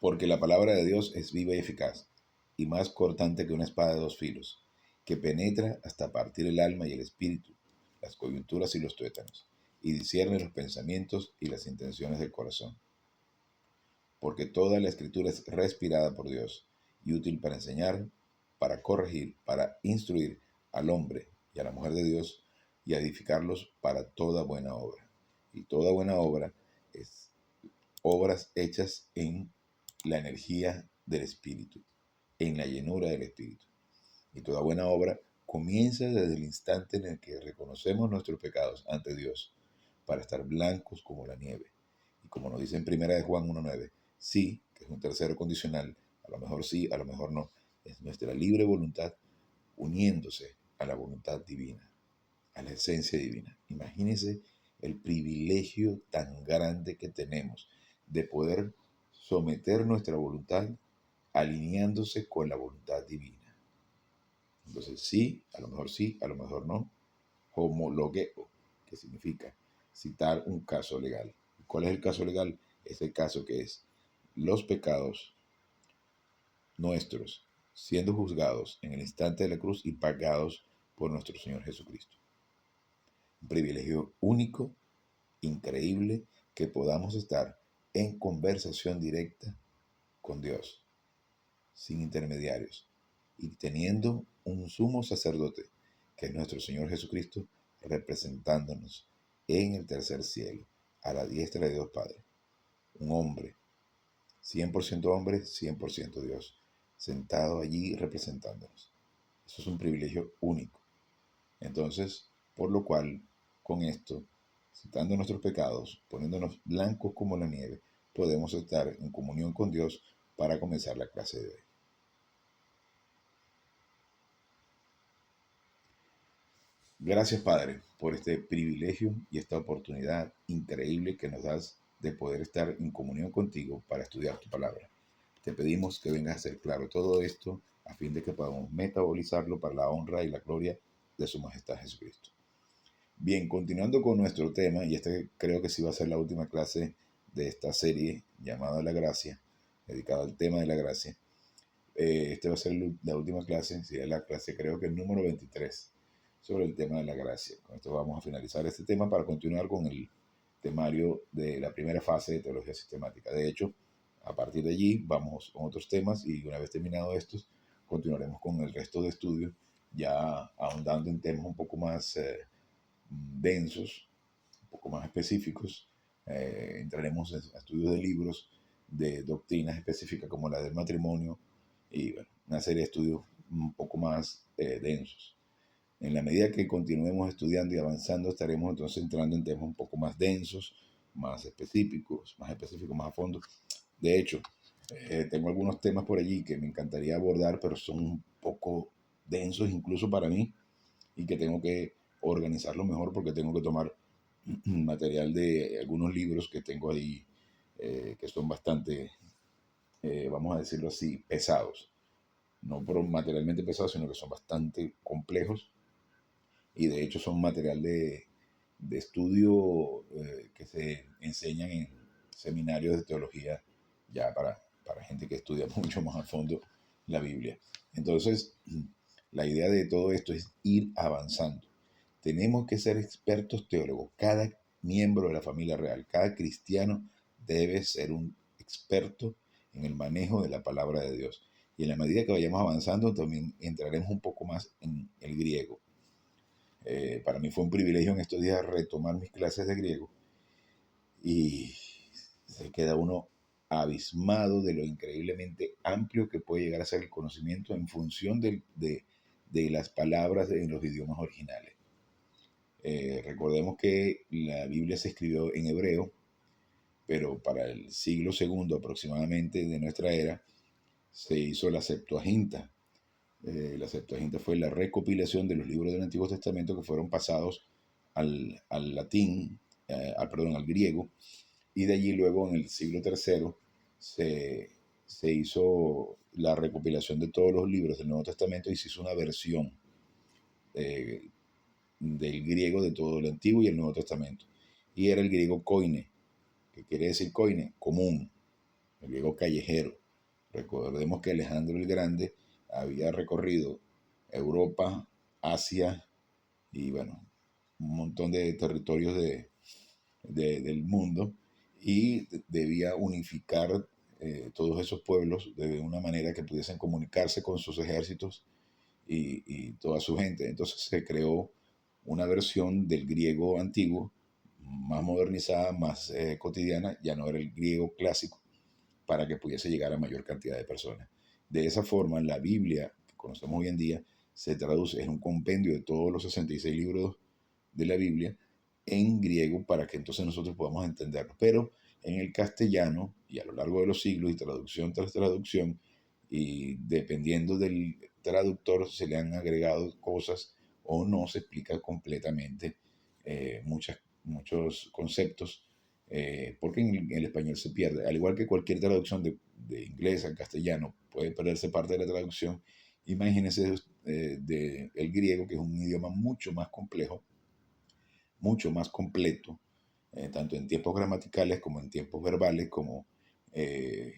Porque la palabra de Dios es viva y eficaz, y más cortante que una espada de dos filos, que penetra hasta partir el alma y el espíritu, las coyunturas y los tuétanos, y discierne los pensamientos y las intenciones del corazón. Porque toda la escritura es respirada por Dios y útil para enseñar, para corregir, para instruir al hombre y a la mujer de Dios y a edificarlos para toda buena obra. Y toda buena obra es obras hechas en la energía del Espíritu, en la llenura del Espíritu. Y toda buena obra comienza desde el instante en el que reconocemos nuestros pecados ante Dios, para estar blancos como la nieve. Y como nos dice en 1 Juan 1:9, sí, que es un tercero condicional, a lo mejor sí, a lo mejor no, es nuestra libre voluntad uniéndose a la voluntad divina, a la esencia divina. Imagínense el privilegio tan grande que tenemos de poder someter nuestra voluntad alineándose con la voluntad divina. Entonces sí, a lo mejor no. Homologueo, que significa citar un caso legal. ¿Cuál es el caso legal? Es el caso que es los pecados nuestros siendo juzgados en el instante de la cruz y pagados por nuestro Señor Jesucristo. Un privilegio único, increíble, que podamos estar en conversación directa con Dios, sin intermediarios, y teniendo un sumo sacerdote, que es nuestro Señor Jesucristo, representándonos en el tercer cielo, a la diestra de Dios Padre. Un hombre, 100% hombre, 100% Dios, sentado allí representándonos. Eso es un privilegio único. Entonces, por lo cual, con esto, citando nuestros pecados, poniéndonos blancos como la nieve, podemos estar en comunión con Dios para comenzar la clase de hoy. Gracias, Padre, por este privilegio y esta oportunidad increíble que nos das de poder estar en comunión contigo para estudiar tu palabra. Te pedimos que vengas a hacer claro todo esto a fin de que podamos metabolizarlo para la honra y la gloria de su majestad Jesucristo. Bien, continuando con nuestro tema, y este creo que sí va a ser la última clase de esta serie llamada La Gracia, dedicada al tema de la gracia. Este va a ser la última clase, sería la clase creo que el número 23, sobre el tema de la gracia. Con esto vamos a finalizar este tema para continuar con el temario de la primera fase de teología sistemática. De hecho, a partir de allí vamos con otros temas y una vez terminado estos, continuaremos con el resto de estudios, ya ahondando en temas un poco más densos, un poco más específicos. Entraremos a estudios de libros de doctrinas específicas como la del matrimonio y bueno, una serie de estudios un poco más densos. En la medida que continuemos estudiando y avanzando, estaremos entonces entrando en temas un poco más densos, más específicos, más a fondo. De hecho, tengo algunos temas por allí que me encantaría abordar, pero son un poco densos incluso para mí y que tengo que organizarlo mejor porque tengo que tomar material de algunos libros que tengo ahí que son bastante, vamos a decirlo así, pesados. No por materialmente pesados, sino que son bastante complejos y de hecho son material de estudio que se enseñan en seminarios de teología ya para gente que estudia mucho más a fondo la Biblia. Entonces, la idea de todo esto es ir avanzando. Tenemos que ser expertos teólogos. Cada miembro de la familia real, cada cristiano debe ser un experto en el manejo de la palabra de Dios. Y en la medida que vayamos avanzando, también entraremos un poco más en el griego. Para mí fue un privilegio en estos días retomar mis clases de griego y se queda uno abismado de lo increíblemente amplio que puede llegar a ser el conocimiento en función de las palabras en los idiomas originales. Recordemos que la Biblia se escribió en hebreo, pero para el siglo segundo aproximadamente de nuestra era se hizo la Septuaginta. La Septuaginta fue la recopilación de los libros del Antiguo Testamento que fueron pasados al latín, al griego, y de allí luego en el siglo tercero se hizo la recopilación de todos los libros del Nuevo Testamento y se hizo una versión eh, del griego de todo el Antiguo y el Nuevo Testamento. Y era el griego koine, que quiere decir koine, común. El griego griego callejero. Recordemos que Alejandro el Grande había recorrido Europa, Asia y bueno, un montón de territorios del mundo y debía unificar todos esos pueblos de una manera que pudiesen comunicarse con sus ejércitos y toda su gente. Entonces se creó una versión del griego antiguo, más modernizada, más cotidiana, ya no era el griego clásico, para que pudiese llegar a mayor cantidad de personas. De esa forma, la Biblia, que conocemos hoy en día, se traduce, es un compendio de todos los 66 libros de la Biblia en griego para que entonces nosotros podamos entenderlo. Pero en el castellano, y a lo largo de los siglos, y traducción tras traducción, y dependiendo del traductor, se le han agregado cosas o no se explica completamente muchos conceptos, porque en el español se pierde. Al igual que cualquier traducción de inglés al castellano, puede perderse parte de la traducción. Imagínense el griego, que es un idioma mucho más complejo, mucho más completo, tanto en tiempos gramaticales como en tiempos verbales, como eh,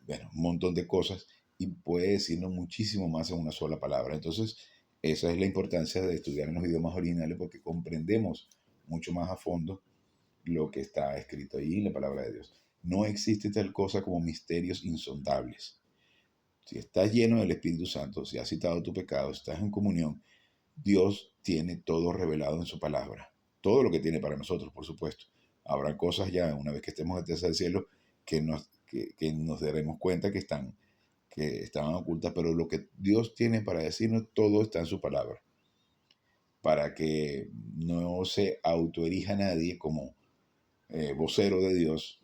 bueno, un montón de cosas, y puede decirnos muchísimo más en una sola palabra. Entonces, esa es la importancia de estudiar en los idiomas originales, porque comprendemos mucho más a fondo lo que está escrito ahí en la palabra de Dios. No existe tal cosa como misterios insondables. Si estás lleno del Espíritu Santo, si has citado tu pecado, estás en comunión, Dios tiene todo revelado en su palabra. Todo lo que tiene para nosotros, por supuesto. Habrá cosas ya, una vez que estemos en tercer cielo, que nos daremos cuenta que estaban ocultas, pero lo que Dios tiene para decirnos, todo está en su palabra. Para que no se autoerija nadie como vocero de Dios,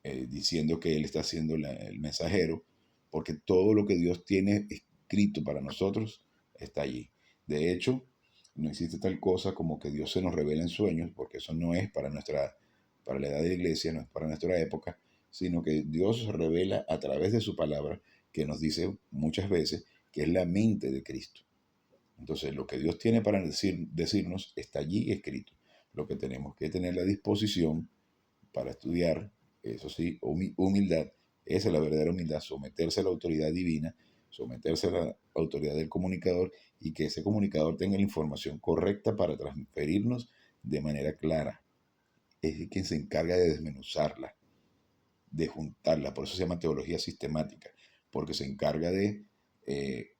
diciendo que Él está siendo el mensajero, porque todo lo que Dios tiene escrito para nosotros está allí. De hecho, no existe tal cosa como que Dios se nos revela en sueños, porque eso no es para la edad de la iglesia, no es para nuestra época, sino que Dios se revela a través de su palabra, que nos dice muchas veces que es la mente de Cristo. Entonces, lo que Dios tiene para decirnos está allí escrito. Lo que tenemos que tener la disposición para estudiar, eso sí, humildad, esa es la verdadera humildad, someterse a la autoridad divina, someterse a la autoridad del comunicador y que ese comunicador tenga la información correcta para transferirnos de manera clara. Es quien se encarga de desmenuzarla, de juntarla, por eso se llama teología sistemática, porque se encarga de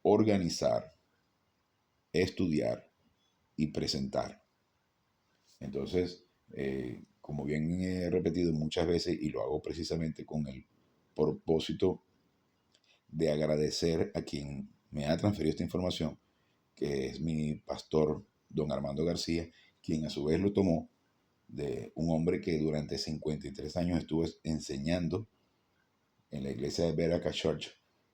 organizar, estudiar y presentar. Entonces, como bien he repetido muchas veces y lo hago precisamente con el propósito de agradecer a quien me ha transferido esta información, que es mi pastor, don Armando García, quien a su vez lo tomó de un hombre que durante 53 años estuvo enseñando en la iglesia de Beracah Church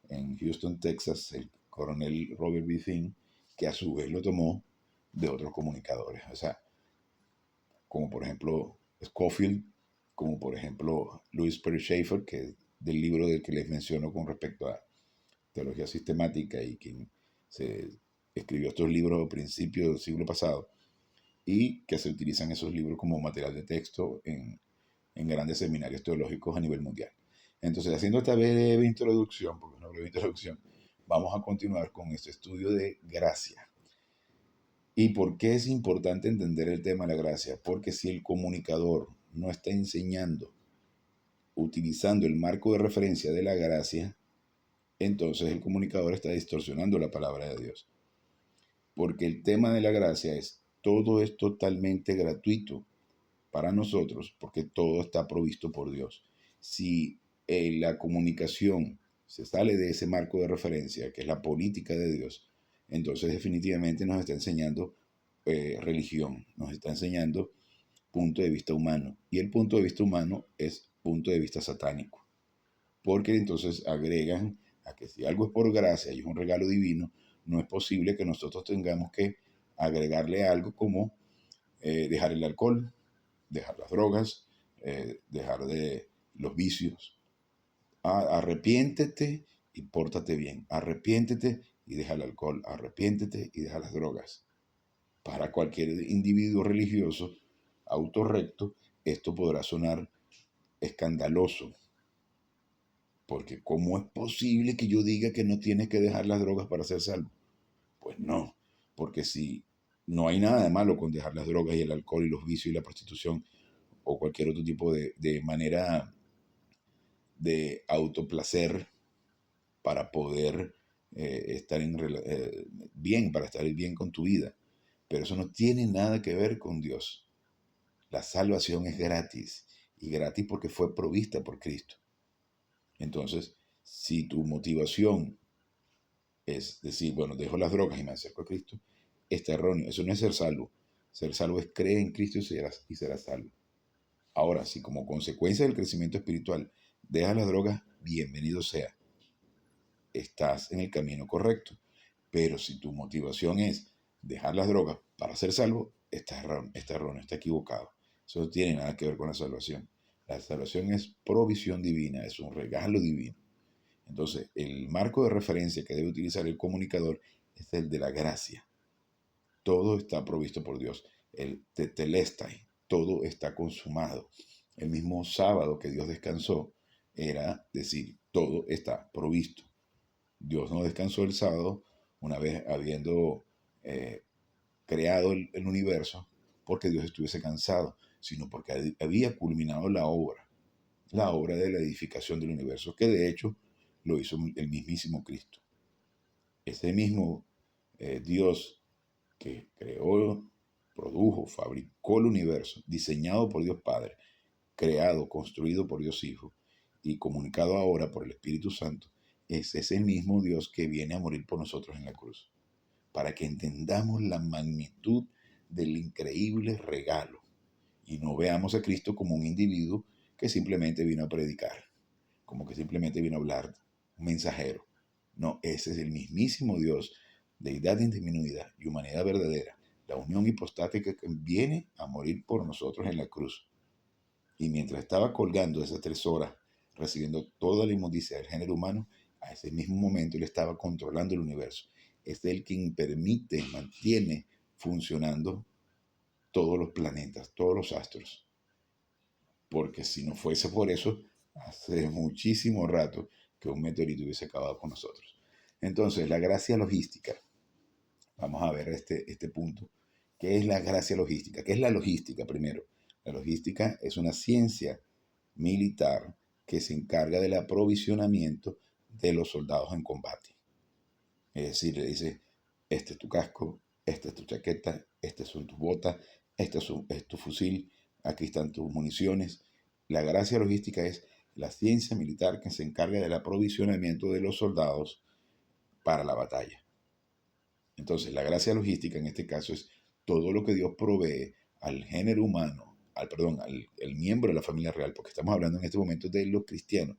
en Houston, Texas, el coronel Robert B. Finn, que a su vez lo tomó de otros comunicadores. O sea, como por ejemplo Scofield, como por ejemplo Louis Perry Schaeffer, que es del libro del que les menciono con respecto a teología sistemática y quien se escribió estos libros a principios del siglo pasado, y que se utilizan esos libros como material de texto en grandes seminarios teológicos a nivel mundial. Entonces, haciendo esta breve introducción, porque es una breve introducción, vamos a continuar con este estudio de gracia. ¿Y por qué es importante entender el tema de la gracia? Porque si el comunicador no está enseñando utilizando el marco de referencia de la gracia, entonces el comunicador está distorsionando la palabra de Dios. Porque el tema de la gracia todo es totalmente gratuito para nosotros, porque todo está provisto por Dios. Si la comunicación se sale de ese marco de referencia, que es la política de Dios, entonces definitivamente nos está enseñando religión, nos está enseñando punto de vista humano. Y el punto de vista humano es punto de vista satánico. Porque entonces agregan a que si algo es por gracia y es un regalo divino, no es posible que nosotros tengamos que agregarle algo como dejar el alcohol, dejar las drogas, dejar de los vicios. Arrepiéntete y pórtate bien. Arrepiéntete y deja el alcohol. Arrepiéntete y deja las drogas. Para cualquier individuo religioso autorrecto, esto podrá sonar escandaloso, Porque ¿cómo es posible que yo diga que no tienes que dejar las drogas para ser salvo? Pues no, porque si no hay nada de malo con dejar las drogas y el alcohol y los vicios y la prostitución o cualquier otro tipo de manera de autoplacer para poder estar bien, para estar bien con tu vida. Pero eso no tiene nada que ver con Dios. La salvación es gratis y gratis porque fue provista por Cristo. Entonces, si tu motivación es decir, bueno, dejo las drogas y me acerco a Cristo, está erróneo. Eso no es ser salvo. Ser salvo es creer en Cristo y serás salvo. Ahora, si como consecuencia del crecimiento espiritual dejas las drogas, bienvenido sea. Estás en el camino correcto. Pero si tu motivación es dejar las drogas para ser salvo, está erróneo, está equivocado. Eso no tiene nada que ver con la salvación. La salvación es provisión divina, es un regalo divino. Entonces, el marco de referencia que debe utilizar el comunicador es el de la gracia. Todo está provisto por Dios. El tetelestai, todo está consumado. El mismo sábado que Dios descansó era decir, todo está provisto. Dios no descansó el sábado una vez habiendo eh, creado el universo porque Dios estuviese cansado, sino porque había culminado la obra de la edificación del universo, que de hecho lo hizo el mismísimo Cristo. Ese mismo Dios que creó, produjo, fabricó el universo, diseñado por Dios Padre, creado, construido por Dios Hijo y comunicado ahora por el Espíritu Santo, es ese mismo Dios que viene a morir por nosotros en la cruz, para que entendamos la magnitud del increíble regalo y no veamos a Cristo como un individuo que simplemente vino a predicar, como que simplemente vino a hablar, un mensajero. No, ese es el mismísimo Dios, deidad indisminuida y humanidad verdadera, la unión hipostática que viene a morir por nosotros en la cruz. Y mientras estaba colgando esas 3 horas, recibiendo toda la inmundicia del género humano, a ese mismo momento él estaba controlando el universo. Es el quien permite, mantiene funcionando todos los planetas, todos los astros. Porque si no fuese por eso, hace muchísimo rato que un meteorito hubiese acabado con nosotros. Entonces, la gracia logística. Vamos a ver este punto. ¿Qué es la gracia logística? ¿Qué es la logística primero? La logística es una ciencia militar que se encarga del aprovisionamiento de los soldados en combate. Es decir, le dice, este es tu casco, esta es tu chaqueta, estas son tus botas, es tu fusil, aquí están tus municiones. La gracia logística es la ciencia militar que se encarga del aprovisionamiento de los soldados para la batalla. Entonces, la gracia logística en este caso es todo lo que Dios provee al género humano, al miembro de la familia real, porque estamos hablando en este momento de los cristianos,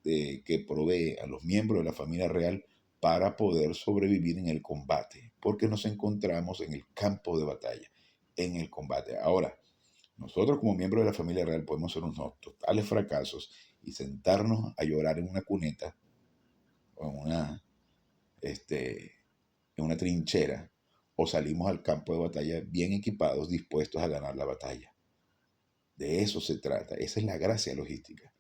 que provee a los miembros de la familia real para poder sobrevivir en el combate, porque nos encontramos en el campo de batalla, en el combate. Ahora, nosotros como miembros de la familia real podemos ser unos totales fracasos y sentarnos a llorar en una cuneta o en una trinchera, o salimos al campo de batalla bien equipados, dispuestos a ganar la batalla. De eso se trata, esa es la gracia logística.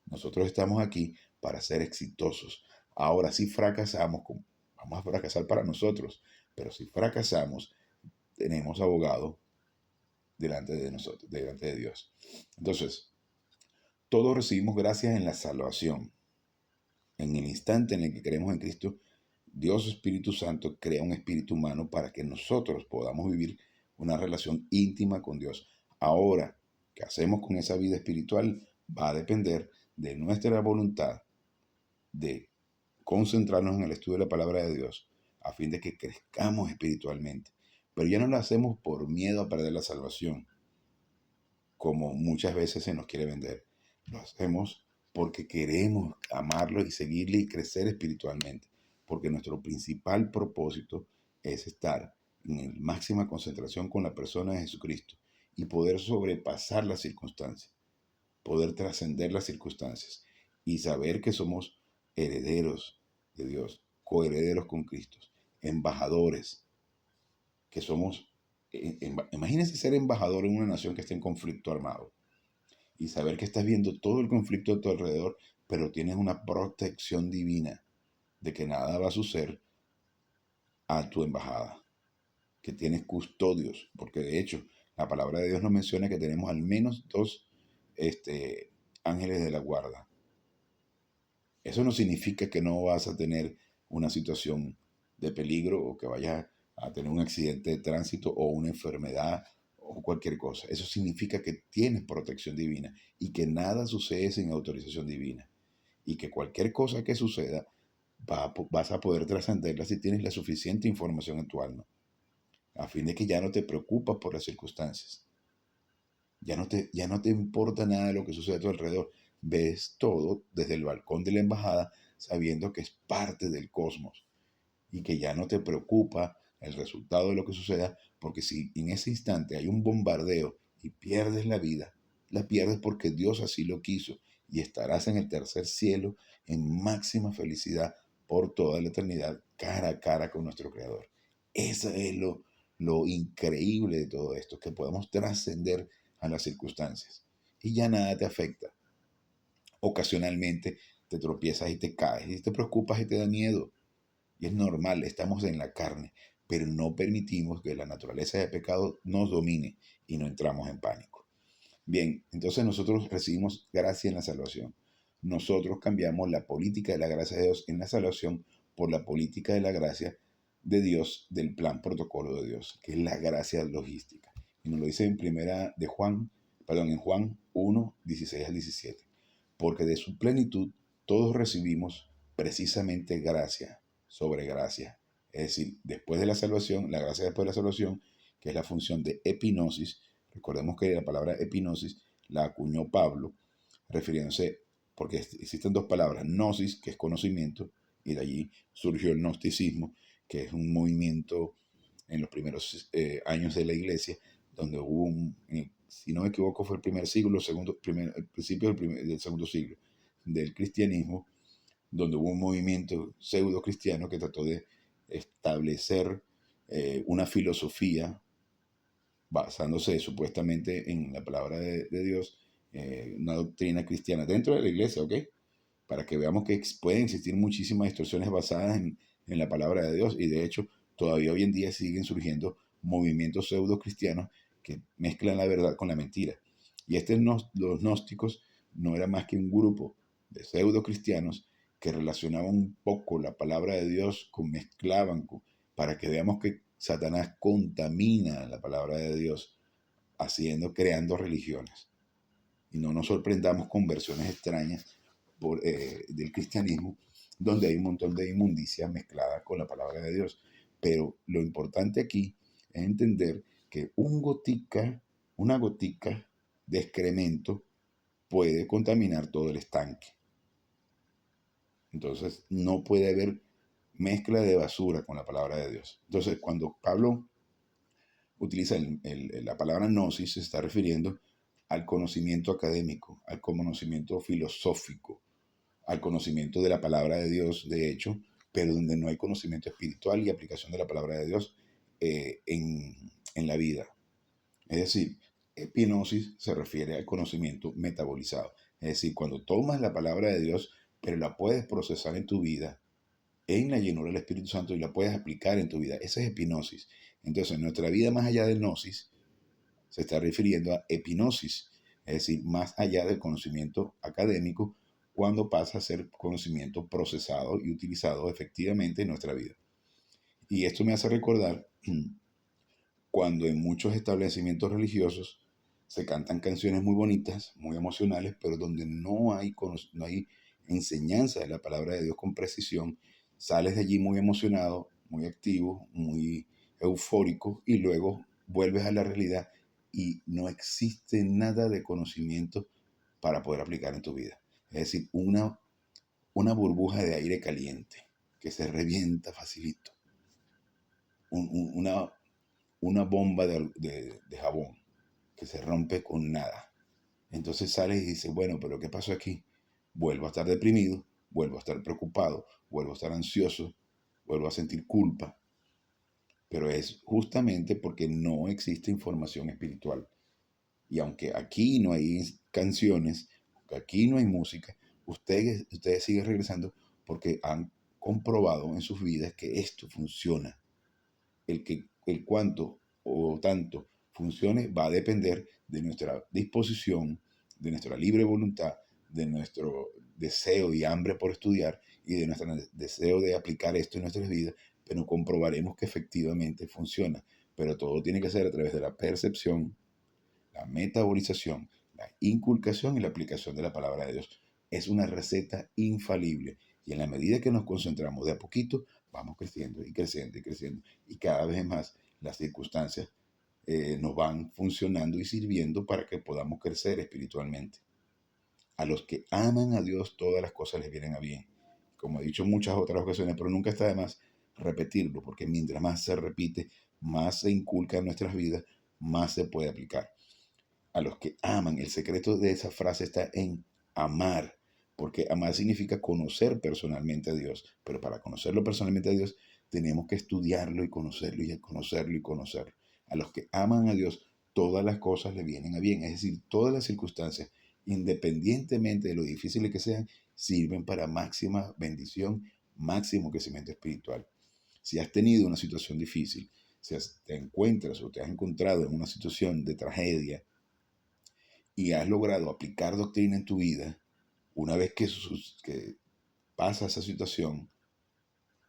Nosotros estamos aquí para ser exitosos. Ahora, si fracasamos, vamos a fracasar para nosotros, pero si fracasamos, tenemos abogado delante de nosotros, delante de Dios. Entonces, todos recibimos gracias en la salvación. En el instante en el que creemos en Cristo, Dios Espíritu Santo crea un espíritu humano para que nosotros podamos vivir una relación íntima con Dios. Ahora, ¿qué hacemos con esa vida espiritual? Va a depender de nuestra voluntad de concentrarnos en el estudio de la palabra de Dios a fin de que crezcamos espiritualmente. Pero ya no lo hacemos por miedo a perder la salvación, como muchas veces se nos quiere vender. Lo hacemos porque queremos amarlo y seguirle y crecer espiritualmente, porque nuestro principal propósito es estar en máxima concentración con la persona de Jesucristo y poder sobrepasar las circunstancias, poder trascender las circunstancias y saber que somos herederos de Dios, coherederos con Cristo, embajadores, que somos, imagínense ser embajador en una nación que está en conflicto armado y saber que estás viendo todo el conflicto a tu alrededor, pero tienes una protección divina de que nada va a suceder a tu embajada, que tienes custodios, porque de hecho la palabra de Dios nos menciona que tenemos al menos dos ángeles de la guarda. Eso no significa que no vas a tener una situación de peligro o que vayas a tener un accidente de tránsito o una enfermedad o cualquier cosa. Eso significa que tienes protección divina y que nada sucede sin autorización divina. Y que cualquier cosa que suceda vas a poder trascenderla si tienes la suficiente información en tu alma, a fin de que ya no te preocupas por las circunstancias. Ya no te importa nada de lo que sucede a tu alrededor. Ves todo desde el balcón de la embajada sabiendo que es parte del cosmos y que ya no te preocupa el resultado de lo que suceda, porque si en ese instante hay un bombardeo y pierdes la vida, la pierdes porque Dios así lo quiso y estarás en el tercer cielo en máxima felicidad por toda la eternidad, cara a cara con nuestro Creador. Eso es lo increíble de todo esto, que podemos trascender a las circunstancias y ya nada te afecta. Ocasionalmente te tropiezas y te caes y te preocupas y te da miedo. Y es normal, estamos en la carne, pero no permitimos que la naturaleza de pecado nos domine y no entramos en pánico. Bien, entonces nosotros recibimos gracia en la salvación. Nosotros cambiamos la política de la gracia de Dios en la salvación por la política de la gracia de Dios, del plan protocolo de Dios, que es la gracia logística. Y nos lo dice en en Juan 1, 16 al 17. Porque de su plenitud todos recibimos precisamente gracia sobre gracia. Es decir, después de la salvación, la gracia después de la salvación, que es la función de epinosis. Recordemos que la palabra epinosis la acuñó Pablo, refiriéndose, porque existen dos palabras, gnosis, que es conocimiento, y de allí surgió el gnosticismo, que es un movimiento en los primeros años de la iglesia, donde hubo si no me equivoco, fue el primer siglo, el principio del segundo siglo del cristianismo, donde hubo un movimiento pseudo cristiano que trató de establecer una filosofía basándose supuestamente en la palabra de Dios, una doctrina cristiana dentro de la iglesia, ¿ok? Para que veamos que pueden existir muchísimas distorsiones basadas en la palabra de Dios y de hecho todavía hoy en día siguen surgiendo movimientos pseudo cristianos que mezclan la verdad con la mentira. Y los gnósticos no era más que un grupo de pseudo cristianos que relacionaban un poco la palabra de Dios para que veamos que Satanás contamina la palabra de Dios creando religiones. Y no nos sorprendamos con versiones extrañas del cristianismo, donde hay un montón de inmundicia mezclada con la palabra de Dios. Pero lo importante aquí es entender que una gotica de excremento puede contaminar todo el estanque. Entonces no puede haber mezcla de basura con la palabra de Dios. Entonces cuando Pablo utiliza la palabra gnosis, se está refiriendo al conocimiento académico, al conocimiento filosófico, al conocimiento de la palabra de Dios, de hecho, pero donde no hay conocimiento espiritual y aplicación de la palabra de Dios en la vida. Es decir, epinosis se refiere al conocimiento metabolizado. Es decir, cuando tomas la palabra de Dios, pero la puedes procesar en tu vida, en la llenura del Espíritu Santo y la puedes aplicar en tu vida. Esa es epinosis. Entonces, nuestra vida más allá de gnosis se está refiriendo a epinosis, es decir, más allá del conocimiento académico, cuando pasa a ser conocimiento procesado y utilizado efectivamente en nuestra vida. Y esto me hace recordar cuando en muchos establecimientos religiosos se cantan canciones muy bonitas, muy emocionales, pero donde no hay enseñanza de la palabra de Dios con precisión, sales de allí muy emocionado, muy activo, muy eufórico y luego vuelves a la realidad y no existe nada de conocimiento para poder aplicar en tu vida. Es decir, una burbuja de aire caliente que se revienta facilito. Una bomba de jabón que se rompe con nada. Entonces sales y dices, bueno, pero ¿qué pasó aquí? Vuelvo a estar deprimido, vuelvo a estar preocupado, vuelvo a estar ansioso, vuelvo a sentir culpa. Pero es justamente porque no existe información espiritual. Y aunque aquí no hay canciones, aquí no hay música, ustedes siguen regresando porque han comprobado en sus vidas que esto funciona. El cuánto o tanto funcione va a depender de nuestra disposición, de nuestra libre voluntad, de nuestro deseo y hambre por estudiar y de nuestro deseo de aplicar esto en nuestras vidas, pero comprobaremos que efectivamente funciona. Pero todo tiene que ser a través de la percepción, la metabolización, la inculcación y la aplicación de la palabra de Dios. Es una receta infalible. Y en la medida que nos concentramos de a poquito, vamos creciendo y creciendo y creciendo. Y cada vez más las circunstancias nos van funcionando y sirviendo para que podamos crecer espiritualmente. A los que aman a Dios, todas las cosas les vienen a bien. Como he dicho en muchas otras ocasiones, pero nunca está de más repetirlo, porque mientras más se repite, más se inculca en nuestras vidas, más se puede aplicar. A los que aman. El secreto de esa frase está en amar, porque amar significa conocer personalmente a Dios, pero para conocerlo personalmente a Dios tenemos que estudiarlo y conocerlo y conocerlo y conocerlo. A los que aman a Dios, todas las cosas le vienen a bien, es decir, todas las circunstancias, independientemente de lo difíciles que sean, sirven para máxima bendición, máximo crecimiento espiritual. Si has tenido una situación difícil, si te encuentras o te has encontrado en una situación de tragedia, y has logrado aplicar doctrina en tu vida, una vez que pasa esa situación,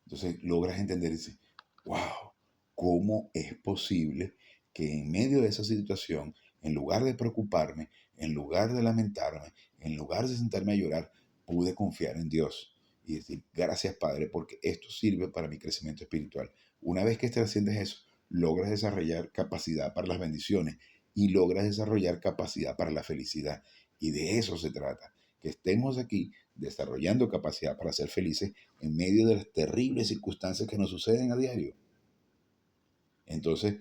entonces logras entender y dices, wow, ¿cómo es posible que en medio de esa situación, en lugar de preocuparme, en lugar de lamentarme, en lugar de sentarme a llorar, pude confiar en Dios y decir, gracias Padre, porque esto sirve para mi crecimiento espiritual? Una vez que trasciendes eso, logras desarrollar capacidad para las bendiciones y logras desarrollar capacidad para la felicidad. Y de eso se trata, que estemos aquí desarrollando capacidad para ser felices en medio de las terribles circunstancias que nos suceden a diario. Entonces,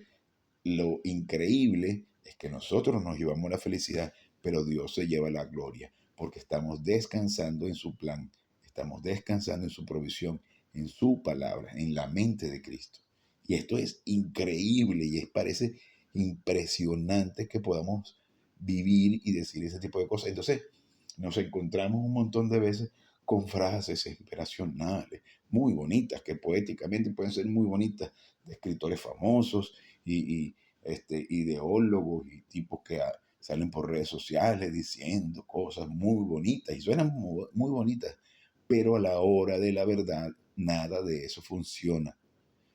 lo increíble es que nosotros nos llevamos la felicidad, pero Dios se lleva la gloria, porque estamos descansando en su plan, estamos descansando en su provisión, en su palabra, en la mente de Cristo. Y esto es increíble y parece impresionante que podamos vivir y decir ese tipo de cosas. Entonces, nos encontramos un montón de veces con frases inspiracionales, muy bonitas, que poéticamente pueden ser muy bonitas, de escritores famosos y ideólogos y tipos que salen por redes sociales diciendo cosas muy bonitas y suenan muy bonitas, pero a la hora de la verdad nada de eso funciona.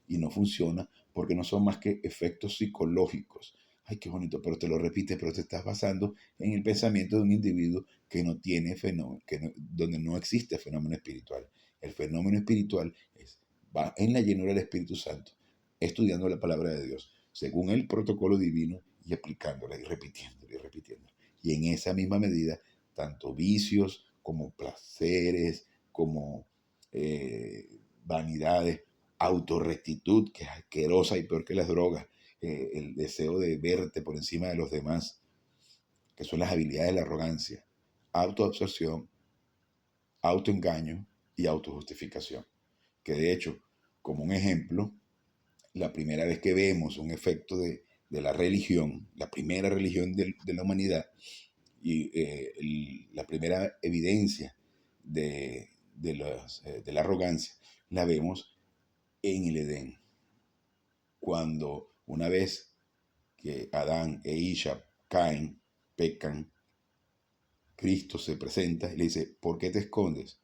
Y no funciona porque no son más que efectos psicológicos. Ay, qué bonito, pero te lo repite, pero te estás basando en el pensamiento de un individuo que no tiene fenómeno, donde no existe fenómeno espiritual. El fenómeno espiritual va en la llenura del Espíritu Santo, estudiando la palabra de Dios, según el protocolo divino y aplicándola y repitiéndola y repitiéndola. Y en esa misma medida, tanto vicios como placeres, como vanidades, autorrectitud, que es asquerosa y peor que las drogas, el deseo de verte por encima de los demás, que son las habilidades de la arrogancia, autoabsorción, autoengaño y autojustificación. Que de hecho, como un ejemplo, la primera vez que vemos un efecto de la religión, la primera religión de la humanidad, y la primera evidencia de la arrogancia, la vemos en el Edén, cuando una vez que Adán e Isha caen, pecan, Cristo se presenta y le dice, ¿por qué te escondes?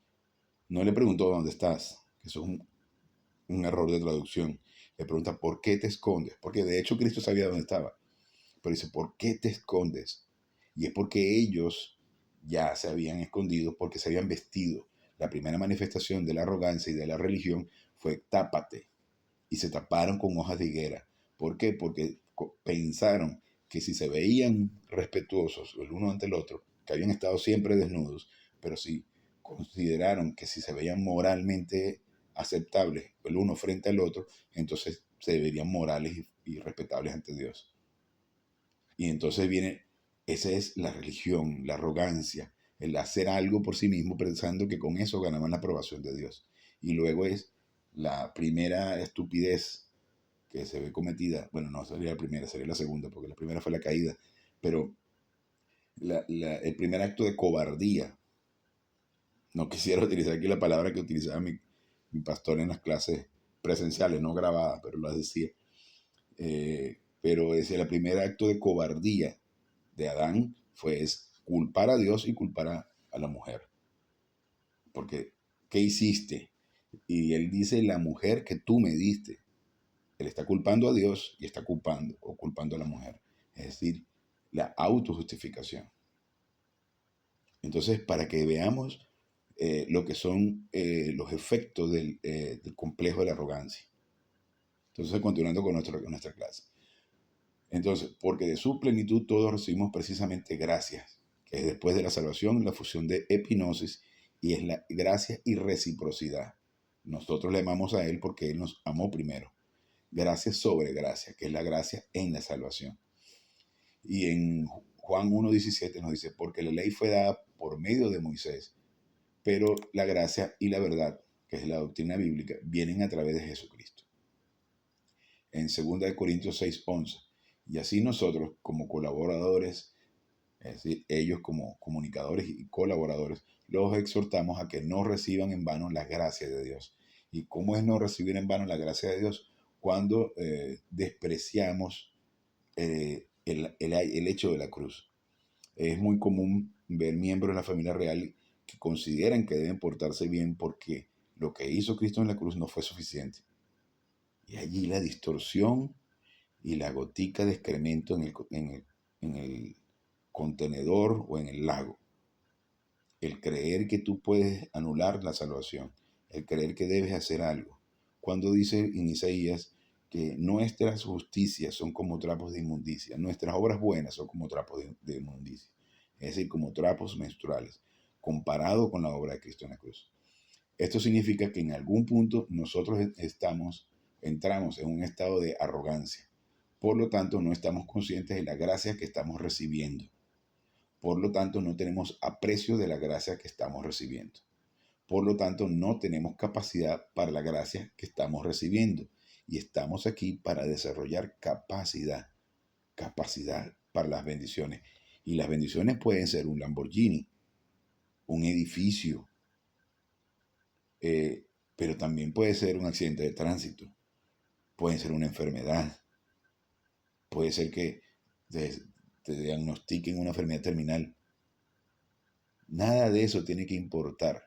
No le preguntó dónde estás, que eso es un error de traducción. Le pregunta, ¿por qué te escondes? Porque de hecho Cristo sabía dónde estaba. Pero dice, ¿por qué te escondes? Y es porque ellos ya se habían escondido, porque se habían vestido. La primera manifestación de la arrogancia y de la religión fue tápate. Y se taparon con hojas de higuera. ¿Por qué? Porque pensaron que si se veían respetuosos el uno ante el otro, que habían estado siempre desnudos, pero si consideraron que si se veían moralmente aceptables el uno frente al otro, entonces se verían morales y respetables ante Dios. Y entonces viene, esa es la religión, la arrogancia, el hacer algo por sí mismo pensando que con eso ganaban la aprobación de Dios. Y luego es la primera estupidez que se ve cometida, bueno, no sería la primera, sería la segunda, porque la primera fue la caída, pero el primer acto de cobardía No quisiera utilizar aquí la palabra que utilizaba mi pastor en las clases presenciales, no grabadas, pero las decía. Pero ese el primer acto de cobardía de Adán fue culpar a Dios y culpar a la mujer. Porque, ¿qué hiciste? Y él dice, la mujer que tú me diste. Él está culpando a Dios y está culpando a la mujer. Es decir, la autojustificación. Entonces, para que veamos lo que son los efectos del complejo de la arrogancia. Entonces, continuando con nuestra clase. Entonces, porque de su plenitud todos recibimos precisamente gracias, que es después de la salvación, la fusión de epinosis, y es la gracia y reciprocidad. Nosotros le amamos a Él porque Él nos amó primero. Gracia sobre gracia, que es la gracia en la salvación. Y en Juan 1:17 nos dice, porque la ley fue dada por medio de Moisés, pero la gracia y la verdad, que es la doctrina bíblica, vienen a través de Jesucristo. En 2 Corintios 6:11, y así nosotros como colaboradores, es decir, ellos como comunicadores y colaboradores, los exhortamos a que no reciban en vano la gracia de Dios. ¿Y cómo es no recibir en vano la gracia de Dios? Cuando despreciamos el hecho de la cruz. Es muy común ver miembros de la familia real que consideran que deben portarse bien porque lo que hizo Cristo en la cruz no fue suficiente. Y allí la distorsión y la gotica de excremento en el contenedor o en el lago. El creer que tú puedes anular la salvación. El creer que debes hacer algo. Cuando dice en Isaías que nuestras justicias son como trapos de inmundicia, nuestras obras buenas son como trapos de inmundicia, es decir, como trapos menstruales, comparado con la obra de Cristo en la cruz. Esto significa que en algún punto nosotros entramos en un estado de arrogancia. Por lo tanto, no estamos conscientes de la gracia que estamos recibiendo. Por lo tanto, no tenemos aprecio de la gracia que estamos recibiendo. Por lo tanto, no tenemos capacidad para la gracia que estamos recibiendo. Y estamos aquí para desarrollar capacidad para las bendiciones. Y las bendiciones pueden ser un Lamborghini, un edificio, pero también puede ser un accidente de tránsito, puede ser una enfermedad, puede ser que te diagnostiquen una enfermedad terminal. Nada de eso tiene que importar.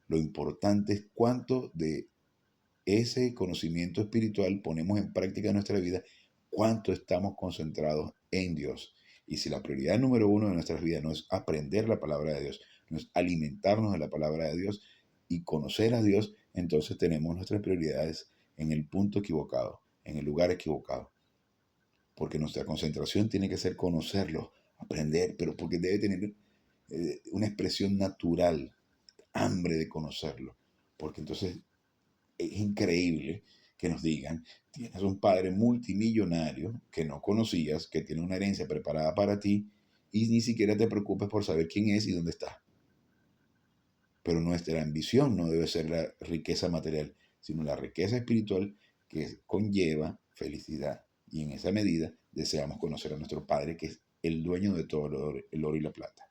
Lo importante es cuánto de ese conocimiento espiritual ponemos en práctica en nuestra vida, cuánto estamos concentrados en Dios. Y si la prioridad número uno de nuestras vidas no es aprender la palabra de Dios, no es alimentarnos de la palabra de Dios y conocer a Dios, entonces tenemos nuestras prioridades en el punto equivocado, en el lugar equivocado. Porque nuestra concentración tiene que ser conocerlo, aprender, pero porque debe tener una expresión natural, hambre de conocerlo. Porque entonces es increíble que nos digan, tienes un padre multimillonario que no conocías, que tiene una herencia preparada para ti y ni siquiera te preocupes por saber quién es y dónde está. Pero nuestra ambición no debe ser la riqueza material, sino la riqueza espiritual que conlleva felicidad. Y en esa medida deseamos conocer a nuestro Padre, que es el dueño de todo el oro y la plata.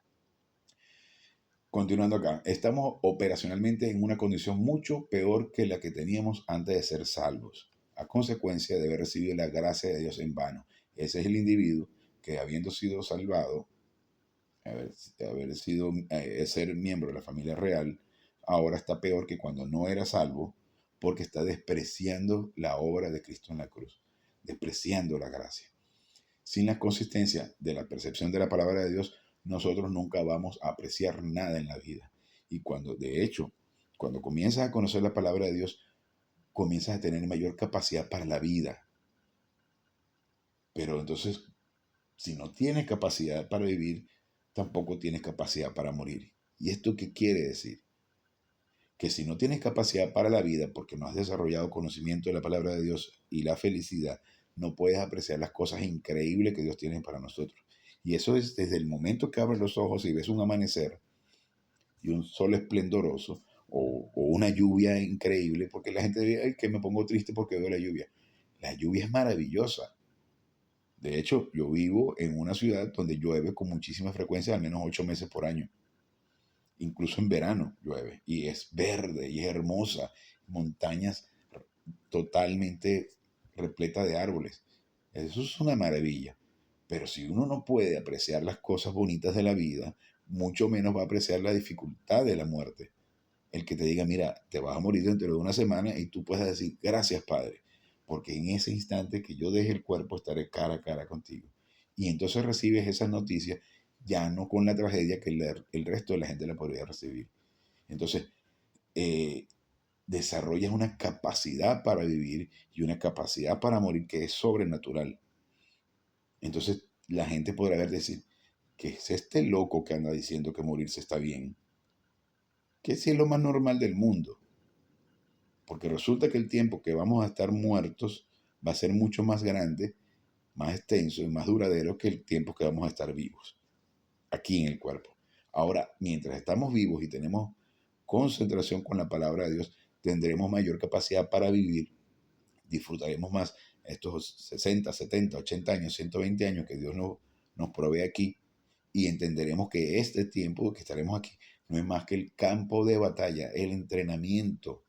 Continuando acá, estamos operacionalmente en una condición mucho peor que la que teníamos antes de ser salvos, a consecuencia de haber recibido la gracia de Dios en vano. Ese es el individuo que, habiendo sido salvado, ser miembro de la familia real, ahora está peor que cuando no era salvo, porque está despreciando la obra de Cristo en la cruz, despreciando la gracia. Sin la consistencia de la percepción de la palabra de Dios, nosotros nunca vamos a apreciar nada en la vida. Y de hecho, cuando comienzas a conocer la palabra de Dios, comienzas a tener mayor capacidad para la vida. Pero entonces, si no tienes capacidad para vivir, tampoco tienes capacidad para morir. ¿Y esto qué quiere decir? Que si no tienes capacidad para la vida porque no has desarrollado conocimiento de la palabra de Dios y la felicidad, no puedes apreciar las cosas increíbles que Dios tiene para nosotros. Y eso es desde el momento que abres los ojos y ves un amanecer y un sol esplendoroso o una lluvia increíble, porque la gente dice, ay, que me pongo triste porque veo la lluvia. La lluvia es maravillosa. De hecho, yo vivo en una ciudad donde llueve con muchísima frecuencia, al menos 8 meses por año. Incluso en verano llueve y es verde y es hermosa. Montañas totalmente repletas de árboles. Eso es una maravilla. Pero si uno no puede apreciar las cosas bonitas de la vida, mucho menos va a apreciar la dificultad de la muerte. El que te diga, mira, te vas a morir dentro de una semana y tú puedes decir, gracias Padre, porque en ese instante que yo deje el cuerpo estaré cara a cara contigo. Y entonces recibes esas noticias ya no con la tragedia que el resto de la gente la podría recibir. Entonces, eh, desarrollas una capacidad para vivir y una capacidad para morir que es sobrenatural. Entonces, la gente podrá ver decir, que es este loco que anda diciendo que morirse está bien, que si es lo más normal del mundo. Porque resulta que el tiempo que vamos a estar muertos va a ser mucho más grande, más extenso y más duradero que el tiempo que vamos a estar vivos, aquí en el cuerpo. Ahora, mientras estamos vivos y tenemos concentración con la palabra de Dios, tendremos mayor capacidad para vivir, disfrutaremos más estos 60, 70, 80 años, 120 años que Dios nos provee aquí y entenderemos que este tiempo que estaremos aquí no es más que el campo de batalla, el entrenamiento.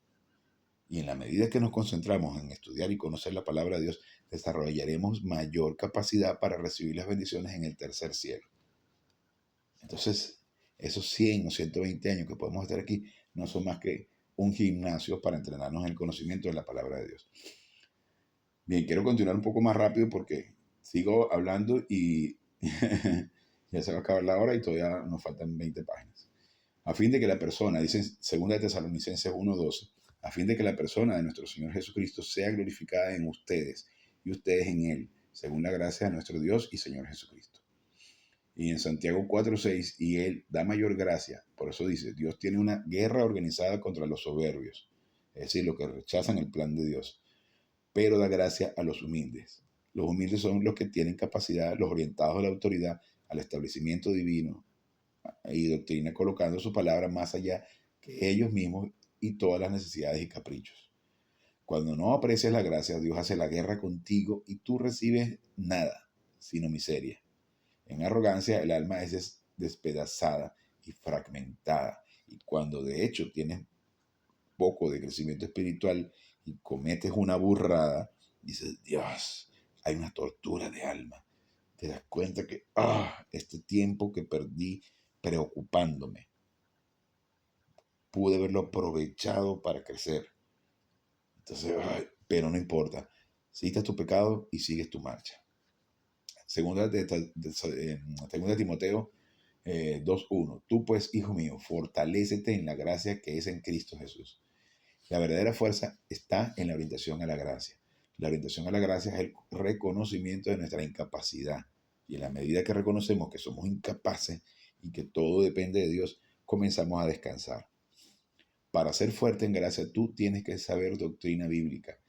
Y en la medida que nos concentramos en estudiar y conocer la palabra de Dios, desarrollaremos mayor capacidad para recibir las bendiciones en el tercer cielo. Entonces, esos 100 o 120 años que podemos estar aquí no son más que un gimnasio para entrenarnos en el conocimiento de la palabra de Dios. Bien, quiero continuar un poco más rápido porque sigo hablando y ya se va a acabar la hora y todavía nos faltan 20 páginas. A fin de que la persona, dice 2 Tesalonicenses 1:12, a fin de que la persona de nuestro Señor Jesucristo sea glorificada en ustedes y ustedes en Él, según la gracia de nuestro Dios y Señor Jesucristo. Y en Santiago 4:6, y Él da mayor gracia. Por eso dice, Dios tiene una guerra organizada contra los soberbios, es decir, los que rechazan el plan de Dios, pero da gracia a los humildes. Los humildes son los que tienen capacidad, los orientados a la autoridad, al establecimiento divino y doctrina, colocando su palabra más allá que ellos mismos y todas las necesidades y caprichos. Cuando no aprecias la gracia, Dios hace la guerra contigo y tú recibes nada, sino miseria. En arrogancia, el alma es despedazada y fragmentada. Y cuando de hecho tienes poco de crecimiento espiritual y cometes una burrada, dices, Dios, hay una tortura de alma. Te das cuenta que, este tiempo que perdí preocupándome, pude haberlo aprovechado para crecer. Entonces, pero no importa. Citas tu pecado y sigues tu marcha. Segunda de Timoteo 2:1. Tú pues, hijo mío, fortalécete en la gracia que es en Cristo Jesús. La verdadera fuerza está en la orientación a la gracia. La orientación a la gracia es el reconocimiento de nuestra incapacidad. Y en la medida que reconocemos que somos incapaces y que todo depende de Dios, comenzamos a descansar. Para ser fuerte en gracia, tú tienes que saber doctrina bíblica.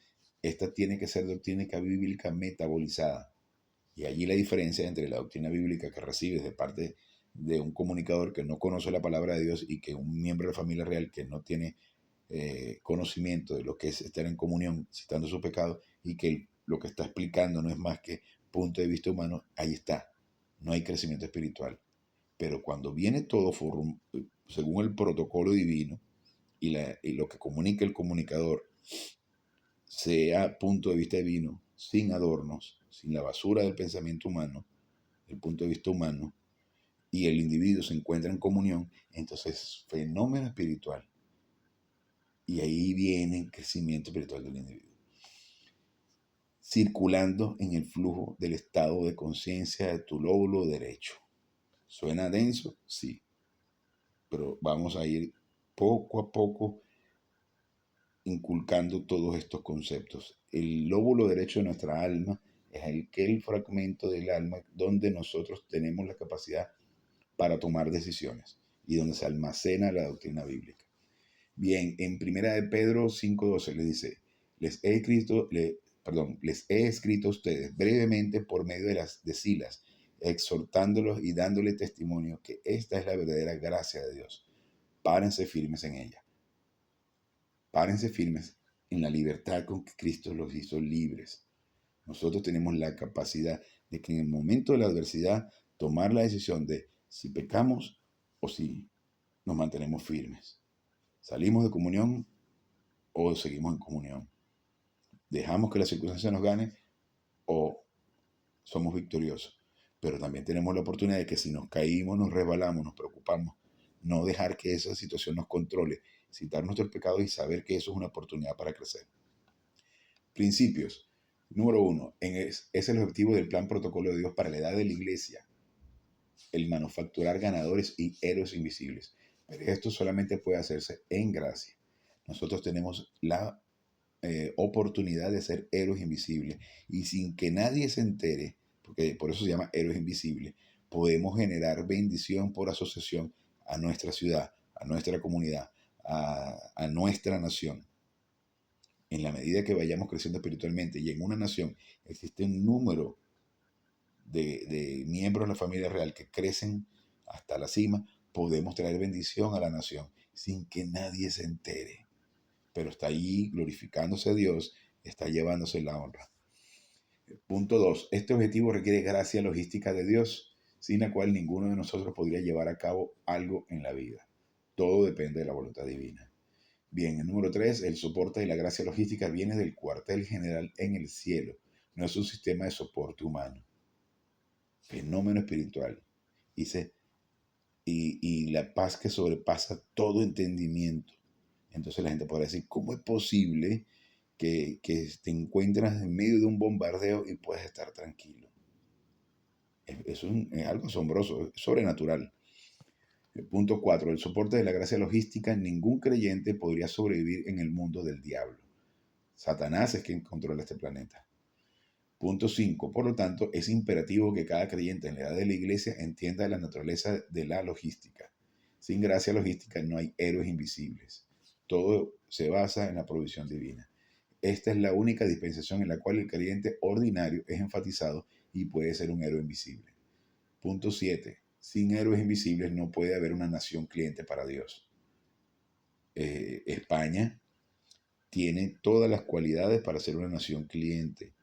Esta tiene que ser doctrina bíblica metabolizada. Y allí la diferencia entre la doctrina bíblica que recibes de parte de un comunicador que no conoce la palabra de Dios y que un miembro de la familia real que no tiene conocimiento de lo que es estar en comunión, citando su pecado, y que lo que está explicando no es más que punto de vista humano, ahí está. No hay crecimiento espiritual. Pero cuando viene todo según el protocolo divino y lo que comunica el comunicador, sea punto de vista divino, sin adornos, sin la basura del pensamiento humano, el punto de vista humano, y el individuo se encuentra en comunión, entonces fenómeno espiritual. Y ahí viene el crecimiento espiritual del individuo. Circulando en el flujo del estado de conciencia de tu lóbulo derecho. ¿Suena denso? Sí. Pero vamos a ir poco a poco inculcando todos estos conceptos. El lóbulo derecho de nuestra alma es aquel fragmento del alma donde nosotros tenemos la capacidad para tomar decisiones y donde se almacena la doctrina bíblica. Bien, en primera de Pedro 5:12 le dice, les he escrito a ustedes brevemente por medio de Silas, exhortándolos y dándole testimonio que esta es la verdadera gracia de Dios. Párense firmes en ella. Párense firmes en la libertad con que Cristo los hizo libres. Nosotros tenemos la capacidad de que en el momento de la adversidad tomar la decisión de si pecamos o si nos mantenemos firmes. ¿Salimos de comunión o seguimos en comunión? ¿Dejamos que las circunstancias nos ganen o somos victoriosos? Pero también tenemos la oportunidad de que si nos caímos, nos resbalamos, nos preocupamos, no dejar que esa situación nos controle, citar nuestros pecados y saber que eso es una oportunidad para crecer. Principios. Número 1. Es el objetivo del plan protocolo de Dios para la edad de la iglesia, el manufacturar ganadores y héroes invisibles. Pero esto solamente puede hacerse en gracia. Nosotros tenemos la oportunidad de ser héroes invisibles y sin que nadie se entere, porque por eso se llama héroes invisibles, podemos generar bendición por asociación a nuestra ciudad, a nuestra comunidad, a nuestra nación. En la medida que vayamos creciendo espiritualmente y en una nación existe un número de miembros de la familia real que crecen hasta la cima, podemos traer bendición a la nación sin que nadie se entere. Pero está allí glorificándose a Dios, está llevándose la honra. Punto 2. Este objetivo requiere gracia logística de Dios, sin la cual ninguno de nosotros podría llevar a cabo algo en la vida. Todo depende de la voluntad divina. Bien, el número 3, el soporte de la gracia logística viene del cuartel general en el cielo. No es un sistema de soporte humano. Fenómeno espiritual. Dice, y la paz que sobrepasa todo entendimiento. Entonces la gente podrá decir, ¿cómo es posible que te encuentras en medio de un bombardeo y puedes estar tranquilo? Es algo asombroso, es sobrenatural. El punto 4, el soporte de la gracia logística. Ningún creyente podría sobrevivir en el mundo del diablo. Satanás es quien controla este planeta. Punto 5, por lo tanto, es imperativo que cada creyente en la edad de la iglesia entienda la naturaleza de la logística. Sin gracia logística no hay héroes invisibles. Todo se basa en la provisión divina. Esta es la única dispensación en la cual el creyente ordinario es enfatizado y puede ser un héroe invisible. Punto 7. Sin héroes invisibles no puede haber una nación cliente para Dios. España tiene todas las cualidades para ser una nación cliente,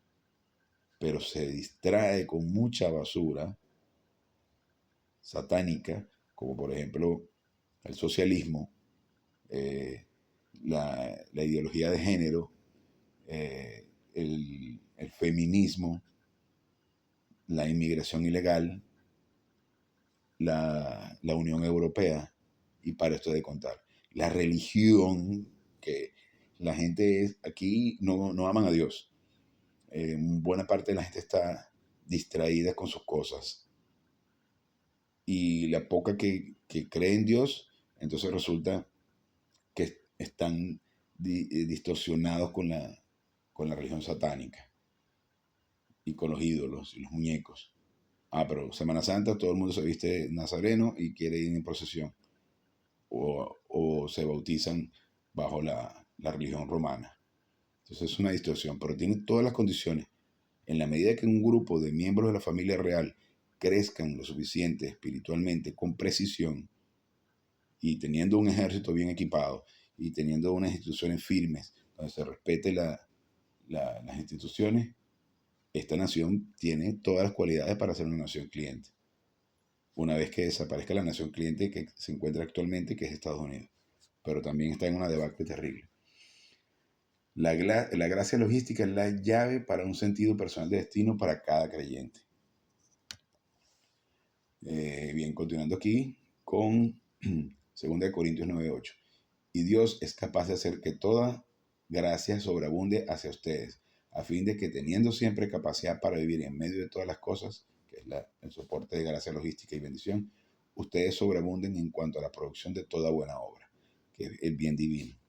pero se distrae con mucha basura satánica, como por ejemplo el socialismo, la ideología de género, el feminismo, la inmigración ilegal, la Unión Europea, y para esto de contar. La religión, que la gente aquí no aman a Dios. Buena parte de la gente está distraída con sus cosas. Y la poca que cree en Dios, entonces resulta que están distorsionados con la religión satánica y con los ídolos y los muñecos. Pero Semana Santa todo el mundo se viste nazareno y quiere ir en procesión. O se bautizan bajo la religión romana. Entonces es una distorsión, pero tiene todas las condiciones. En la medida que un grupo de miembros de la familia real crezcan lo suficiente espiritualmente con precisión y teniendo un ejército bien equipado y teniendo unas instituciones firmes donde se respete las instituciones, esta nación tiene todas las cualidades para ser una nación cliente. Una vez que desaparezca la nación cliente que se encuentra actualmente, que es Estados Unidos. Pero también está en una debacle terrible. La gracia logística es la llave para un sentido personal de destino para cada creyente. Bien, continuando aquí con 2 Corintios 9:8. Y Dios es capaz de hacer que toda gracia sobreabunde hacia ustedes, a fin de que teniendo siempre capacidad para vivir en medio de todas las cosas, que es el soporte de gracia logística y bendición, ustedes sobreabunden en cuanto a la producción de toda buena obra, que es el bien divino.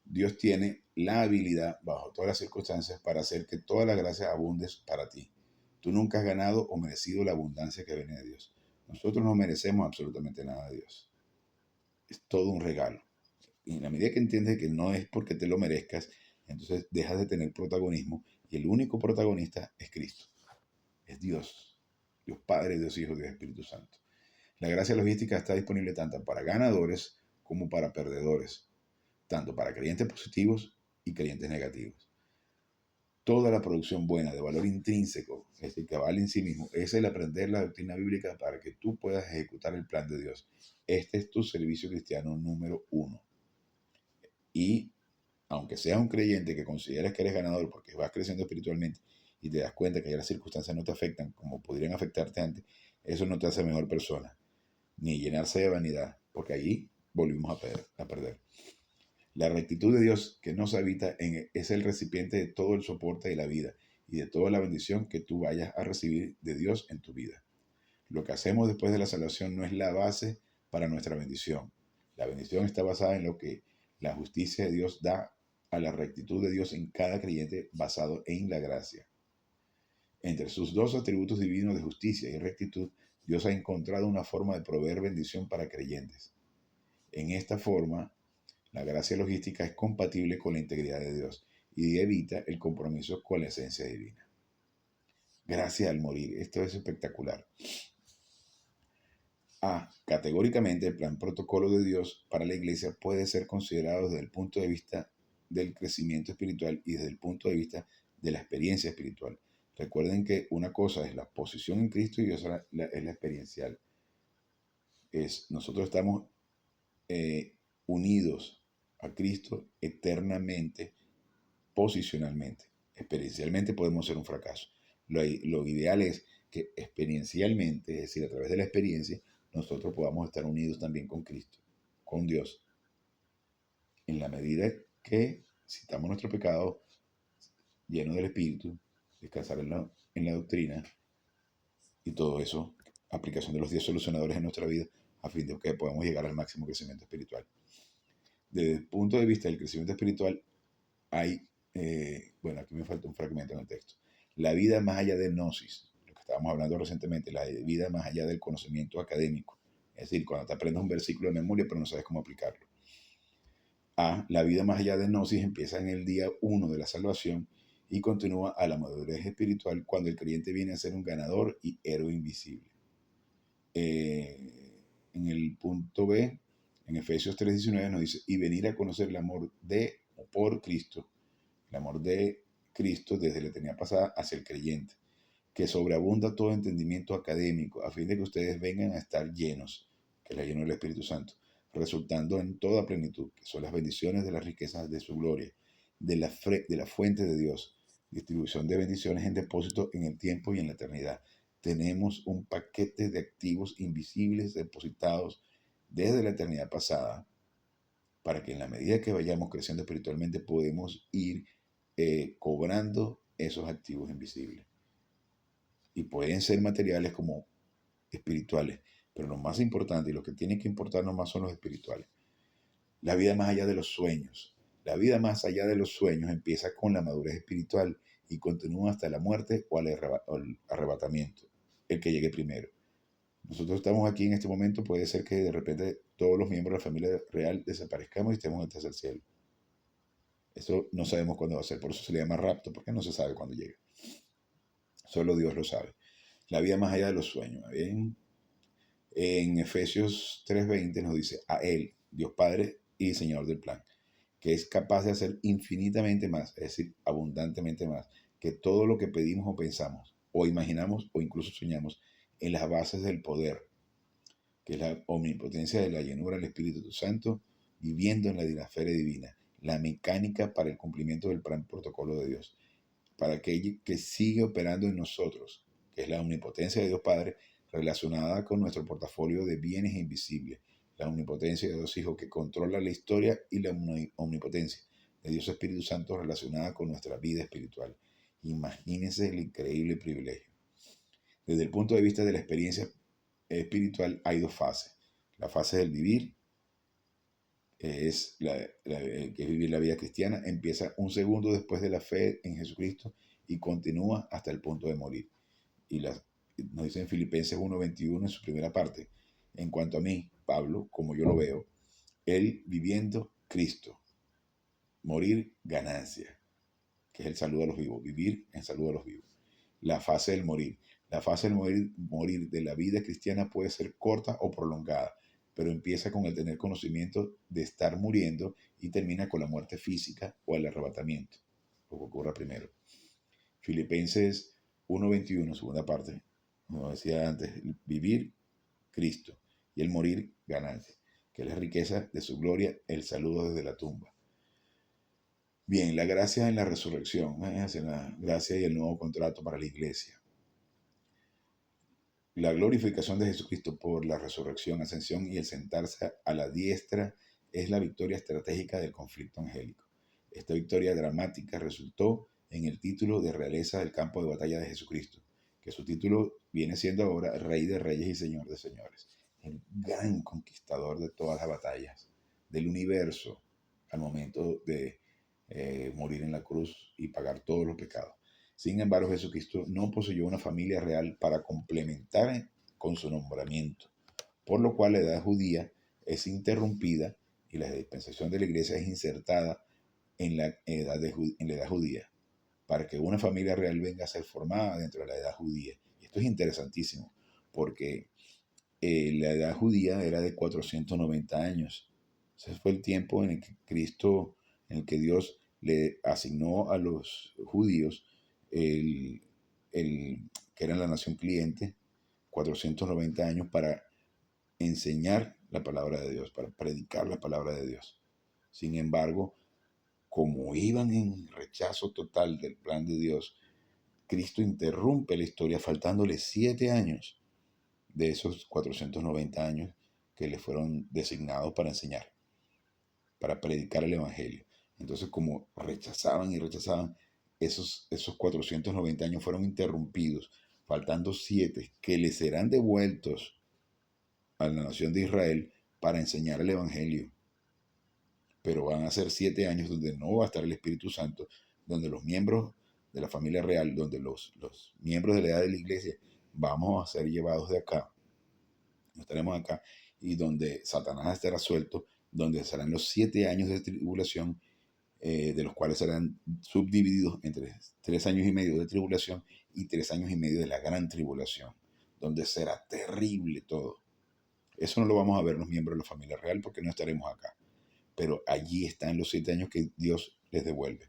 Dios tiene la habilidad, bajo todas las circunstancias, para hacer que toda la gracia abunde para ti. Tú nunca has ganado o merecido la abundancia que viene de Dios. Nosotros no merecemos absolutamente nada de Dios. Es todo un regalo. Y en la medida que entiendes que no es porque te lo merezcas, entonces dejas de tener protagonismo y el único protagonista es Cristo. Es Dios. Dios Padre, Dios Hijo, Dios Espíritu Santo. La gracia logística está disponible tanto para ganadores como para perdedores, tanto para creyentes positivos y creyentes negativos. Toda la producción buena de valor intrínseco, es decir, que vale en sí mismo, es el aprender la doctrina bíblica para que tú puedas ejecutar el plan de Dios. Este es tu servicio cristiano número uno. Y aunque seas un creyente que consideres que eres ganador porque vas creciendo espiritualmente y te das cuenta que ya las circunstancias no te afectan como podrían afectarte antes, eso no te hace mejor persona, ni llenarse de vanidad, porque ahí volvimos a perder. La rectitud de Dios que nos habita es el recipiente de todo el soporte de la vida y de toda la bendición que tú vayas a recibir de Dios en tu vida. Lo que hacemos después de la salvación no es la base para nuestra bendición. La bendición está basada en lo que la justicia de Dios da a la rectitud de Dios en cada creyente basado en la gracia. Entre sus dos atributos divinos de justicia y rectitud, Dios ha encontrado una forma de proveer bendición para creyentes. En esta forma, la gracia logística es compatible con la integridad de Dios y evita el compromiso con la esencia divina. Gracia al morir. Esto es espectacular. Categóricamente el plan protocolo de Dios para la iglesia puede ser considerado desde el punto de vista del crecimiento espiritual y desde el punto de vista de la experiencia espiritual. Recuerden que una cosa es la posición en Cristo y otra es la experiencial. Nosotros estamos unidos a Cristo eternamente, posicionalmente. Experiencialmente podemos ser un fracaso. Lo ideal es que experiencialmente, es decir, a través de la experiencia, nosotros podamos estar unidos también con Cristo, con Dios, en la medida que citamos nuestro pecado lleno del Espíritu, descansar en la doctrina y todo eso, aplicación de los 10 solucionadores en nuestra vida, a fin de que podamos llegar al máximo crecimiento espiritual. Desde el punto de vista del crecimiento espiritual, hay, bueno, aquí me falta un fragmento en el texto, la vida más allá de gnosis, lo que estábamos hablando recientemente, la vida más allá del conocimiento académico, es decir, cuando te aprendes un versículo de memoria pero no sabes cómo aplicarlo. La vida más allá de gnosis empieza en el día 1 de la salvación y continúa a la madurez espiritual cuando el creyente viene a ser un ganador y héroe invisible. En el punto B, en Efesios 3:19 nos dice, y venir a conocer el amor de o por Cristo, el amor de Cristo desde la eternidad pasada hacia el creyente, que sobreabunda todo entendimiento académico, a fin de que ustedes vengan a estar llenos, que la llenó el Espíritu Santo, resultando en toda plenitud, que son las bendiciones de las riquezas de su gloria, de la fuente de Dios, distribución de bendiciones en depósito en el tiempo y en la eternidad. Tenemos un paquete de activos invisibles depositados desde la eternidad pasada, para que en la medida que vayamos creciendo espiritualmente podemos ir cobrando esos activos invisibles. Y pueden ser materiales como espirituales, pero lo más importante y lo que tiene que importarnos más son los espirituales. La vida más allá de los sueños. La vida más allá de los sueños empieza con la madurez espiritual y continúa hasta la muerte o el arrebatamiento, el que llegue primero. Nosotros estamos aquí en este momento, puede ser que de repente todos los miembros de la familia real desaparezcamos y estemos en el tercer cielo. Eso no sabemos cuándo va a ser, por eso se le llama rapto, porque no se sabe cuándo llega. Solo Dios lo sabe. La vida más allá de los sueños. En Efesios 3:20 nos dice, a Él, Dios Padre y Diseñador del plan, que es capaz de hacer infinitamente más, es decir, abundantemente más, que todo lo que pedimos o pensamos, o imaginamos o incluso soñamos, en las bases del poder, que es la omnipotencia de la llenura del Espíritu Santo, viviendo en la dinasferia divina, la mecánica para el cumplimiento del plan protocolo de Dios, para aquello que sigue operando en nosotros, que es la omnipotencia de Dios Padre, relacionada con nuestro portafolio de bienes invisibles, la omnipotencia de Dios Hijo que controla la historia y la omnipotencia de Dios Espíritu Santo relacionada con nuestra vida espiritual. Imagínense el increíble privilegio. Desde el punto de vista de la experiencia espiritual hay dos fases. La fase del vivir, que es vivir la vida cristiana, empieza un segundo después de la fe en Jesucristo y continúa hasta el punto de morir. Y nos dice en Filipenses 1:21 en su primera parte, en cuanto a mí, Pablo, como yo lo veo, él viviendo Cristo, morir ganancia, que es el saludo a los vivos, vivir en saludo a los vivos. La fase del morir. La fase del morir de la vida cristiana puede ser corta o prolongada, pero empieza con el tener conocimiento de estar muriendo y termina con la muerte física o el arrebatamiento, lo que ocurra primero. Filipenses 1:21, segunda parte, como decía antes, vivir Cristo y el morir ganancia, que es la riqueza de su gloria, el saludo desde la tumba. Bien, la gracia en la resurrección, la gracia y el nuevo contrato para la iglesia. La glorificación de Jesucristo por la resurrección, ascensión y el sentarse a la diestra es la victoria estratégica del conflicto angélico. Esta victoria dramática resultó en el título de realeza del campo de batalla de Jesucristo, que su título viene siendo ahora Rey de Reyes y Señor de Señores, el gran conquistador de todas las batallas del universo al momento de morir en la cruz y pagar todos los pecados. Sin embargo, Jesucristo no poseyó una familia real para complementar con su nombramiento, por lo cual la edad judía es interrumpida y la dispensación de la iglesia es insertada en la edad judía, para que una familia real venga a ser formada dentro de la edad judía. Y esto es interesantísimo, porque la edad judía era de 490 años. Ese fue el tiempo en el que Cristo, en el que Dios le asignó a los judíos el, que eran la nación cliente, 490 años para enseñar la palabra de Dios, para predicar la palabra de Dios. Sin embargo, como iban en rechazo total del plan de Dios, Cristo interrumpe la historia faltándole 7 años de esos 490 años que le fueron designados para enseñar, para predicar el Evangelio. Entonces, como rechazaban y rechazaban, esos 490 años fueron interrumpidos, faltando 7 que les serán devueltos a la nación de Israel para enseñar el Evangelio. Pero van a ser 7 años donde no va a estar el Espíritu Santo, donde los miembros de la familia real, donde los miembros de la edad de la iglesia, vamos a ser llevados de acá, no estaremos acá, y donde Satanás estará suelto, donde serán los 7 años de tribulación, de los cuales serán subdivididos entre 3 años y medio de tribulación y 3 años y medio de la gran tribulación, donde será terrible todo. Eso no lo vamos a ver los miembros de la familia real porque no estaremos acá. Pero allí están los 7 años que Dios les devuelve.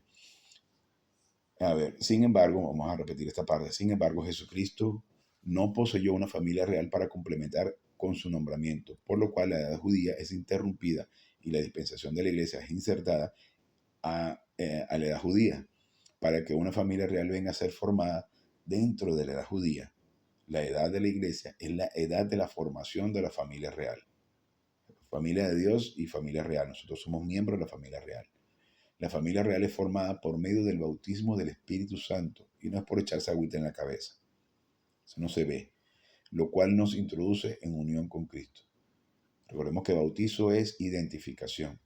A ver, sin embargo, vamos a repetir esta parte. Sin embargo, Jesucristo no poseyó una familia real para complementar con su nombramiento, por lo cual la edad judía es interrumpida y la dispensación de la iglesia es insertada a la edad judía, para que una familia real venga a ser formada dentro de la edad judía. La edad de la iglesia es la edad de la formación de la familia real. Familia de Dios y familia real. Nosotros somos miembros de la familia real. La familia real es formada por medio del bautismo del Espíritu Santo y no es por echarse agüita en la cabeza. Eso no se ve, lo cual nos introduce en unión con Cristo. Recordemos que bautizo es identificación.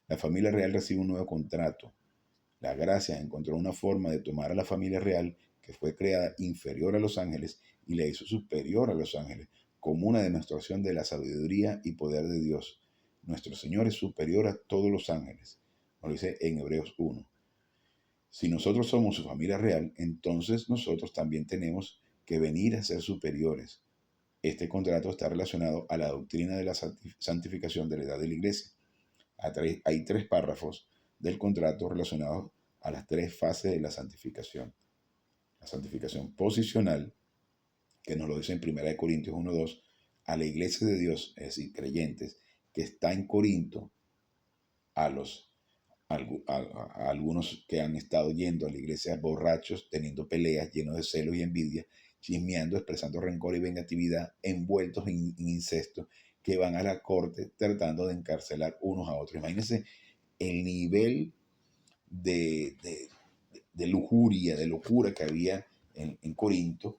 La familia real recibe un nuevo contrato. La gracia encontró una forma de tomar a la familia real, que fue creada inferior a los ángeles, y la hizo superior a los ángeles, como una demostración de la sabiduría y poder de Dios. Nuestro Señor es superior a todos los ángeles. Nos lo dice en Hebreos 1. Si nosotros somos su familia real, entonces nosotros también tenemos que venir a ser superiores. Este contrato está relacionado a la doctrina de la santificación de la edad de la iglesia. Hay 3 párrafos del contrato relacionados a las 3 fases de la santificación. La santificación posicional, que nos lo dice en 1 Corintios 1:2, a la iglesia de Dios, es decir, creyentes, que está en Corinto, a algunos que han estado yendo a la iglesia borrachos, teniendo peleas, llenos de celos y envidia, chismeando, expresando rencor y vengatividad, envueltos en incesto, que van a la corte tratando de encarcelar unos a otros. Imagínense el nivel de lujuria, de locura que había en Corinto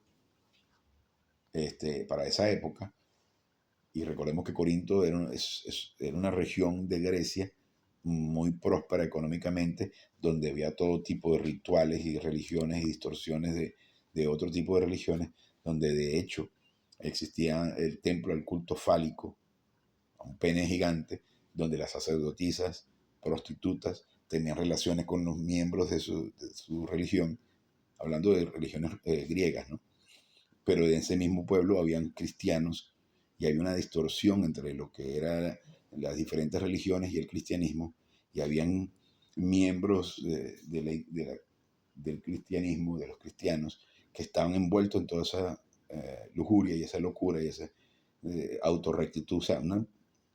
para esa época. Y recordemos que Corinto era una región de Grecia muy próspera económicamente, donde había todo tipo de rituales y religiones y distorsiones de otro tipo de religiones, donde de hecho existía el templo del culto fálico, un pene gigante, donde las sacerdotisas, prostitutas, tenían relaciones con los miembros de su religión, hablando de religiones griegas, ¿no? Pero en ese mismo pueblo habían cristianos y había una distorsión entre lo que eran las diferentes religiones y el cristianismo, y habían miembros del cristianismo, de los cristianos, que estaban envueltos en toda esa lujuria y esa locura y esa autorrectitud, o sea, un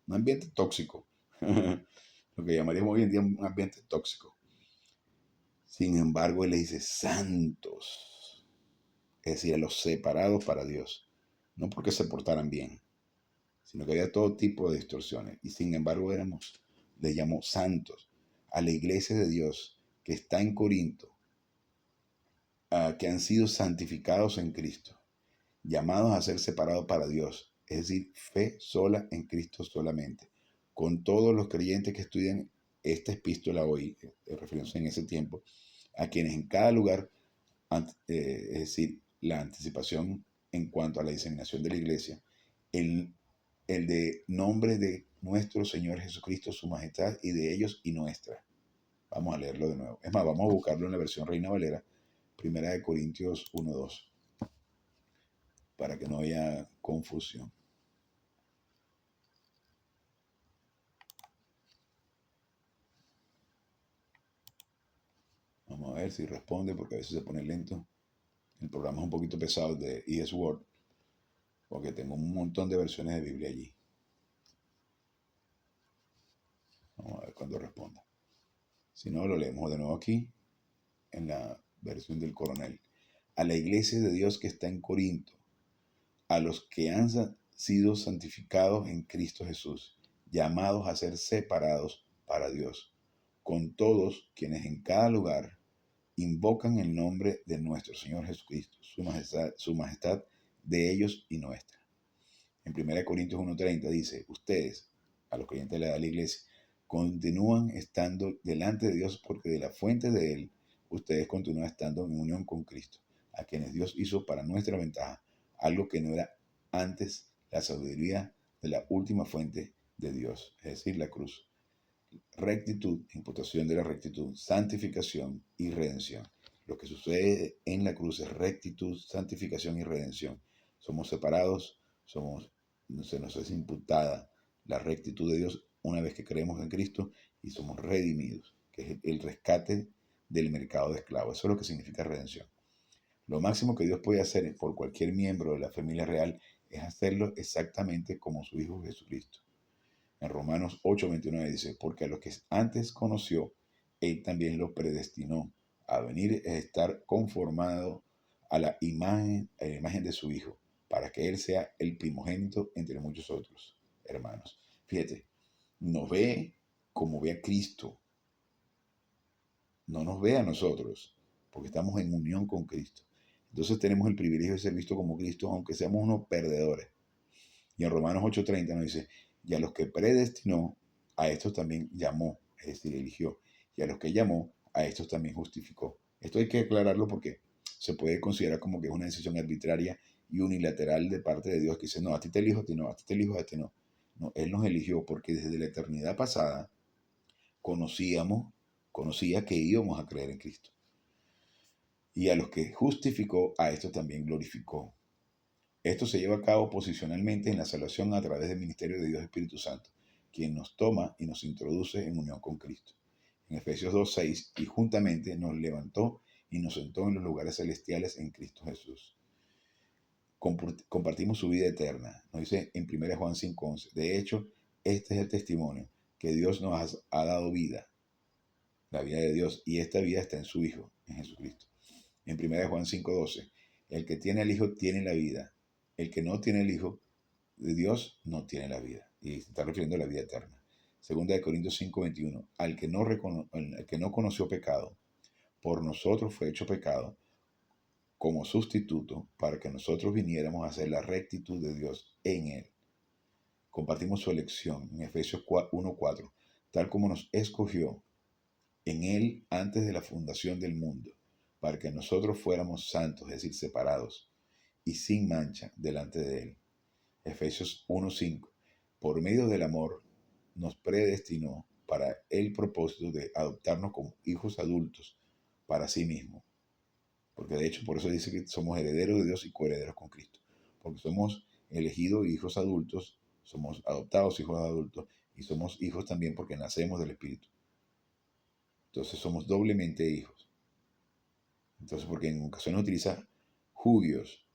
ambiente tóxico, lo que llamaríamos hoy en día un ambiente tóxico. Sin embargo, él le dice santos, es decir, a los separados para Dios, no porque se portaran bien, sino que había todo tipo de distorsiones. Y sin embargo le llamó santos a la iglesia de Dios que está en Corinto, que han sido santificados en Cristo, llamados a ser separados para Dios, es decir, fe sola en Cristo solamente. Con todos los creyentes que estudian esta epístola hoy, refiriéndose en ese tiempo, a quienes en cada lugar, es decir, la anticipación en cuanto a la diseminación de la iglesia, el, el de nombre de nuestro Señor Jesucristo, su majestad, y de ellos y nuestra. Vamos a leerlo de nuevo. Es más, vamos a buscarlo en la versión Reina Valera, 1 Corintios 1:2, para que no haya confusión. Vamos a ver si responde, porque a veces se pone lento. El programa es un poquito pesado de ES Word, porque tengo un montón de versiones de Biblia allí. Vamos a ver cuándo responda. Si no, lo leemos de nuevo aquí, en la versión del coronel. A la iglesia de Dios que está en Corinto, a los que han sido santificados en Cristo Jesús, llamados a ser separados para Dios, con todos quienes en cada lugar invocan el nombre de nuestro Señor Jesucristo, su majestad de ellos y nuestra. En 1 Corintios 1:30 dice, ustedes, a los creyentes de la iglesia, continúan estando delante de Dios porque de la fuente de Él, ustedes continúan estando en unión con Cristo, a quienes Dios hizo para nuestra ventaja, algo que no era antes la sabiduría de la última fuente de Dios, es decir, la cruz. Rectitud, imputación de la rectitud, santificación y redención. Lo que sucede en la cruz es rectitud, santificación y redención. Somos separados, se nos es imputada la rectitud de Dios una vez que creemos en Cristo y somos redimidos, que es el rescate del mercado de esclavos. Eso es lo que significa redención. Lo máximo que Dios puede hacer por cualquier miembro de la familia real es hacerlo exactamente como su Hijo Jesucristo. En Romanos 8:29 dice, porque a los que antes conoció, Él también los predestinó a venir a estar conformado a la imagen de su Hijo, para que Él sea el primogénito entre muchos otros hermanos. Fíjate, nos ve como ve a Cristo, no nos ve a nosotros, porque estamos en unión con Cristo. Entonces tenemos el privilegio de ser vistos como Cristo, aunque seamos unos perdedores. Y en Romanos 8:30 nos dice, y a los que predestinó, a estos también llamó, es decir, eligió. Y a los que llamó, a estos también justificó. Esto hay que aclararlo porque se puede considerar como que es una decisión arbitraria y unilateral de parte de Dios, que dice, no, a ti te elijo, a ti no, a ti te elijo, a ti no. No, Él nos eligió porque desde la eternidad pasada conocía que íbamos a creer en Cristo. Y a los que justificó, a estos también glorificó. Esto se lleva a cabo posicionalmente en la salvación a través del ministerio de Dios Espíritu Santo, quien nos toma y nos introduce en unión con Cristo. En Efesios 2:6, y juntamente nos levantó y nos sentó en los lugares celestiales en Cristo Jesús. Compartimos su vida eterna, nos dice en 1 Juan 5:11. De hecho, este es el testimonio, que Dios nos ha dado vida, la vida de Dios, y esta vida está en su Hijo, en Jesucristo. En 1 Juan 5:12, el que tiene al Hijo tiene la vida, el que no tiene el Hijo de Dios no tiene la vida. Y se está refiriendo a la vida eterna. Segunda de Corintios 5:21, al que no conoció pecado, por nosotros fue hecho pecado como sustituto para que nosotros viniéramos a hacer la rectitud de Dios en él. Compartimos su elección en Efesios 1:4, tal como nos escogió en él antes de la fundación del mundo, para que nosotros fuéramos santos, es decir, separados y sin mancha delante de él. Efesios 1:5. Por medio del amor nos predestinó para el propósito de adoptarnos como hijos adultos para sí mismo. Porque de hecho por eso dice que somos herederos de Dios y coherederos con Cristo. Porque somos elegidos hijos adultos, somos adoptados hijos adultos y somos hijos también porque nacemos del Espíritu. Entonces somos doblemente hijos. Entonces, porque en ocasiones utiliza jugios,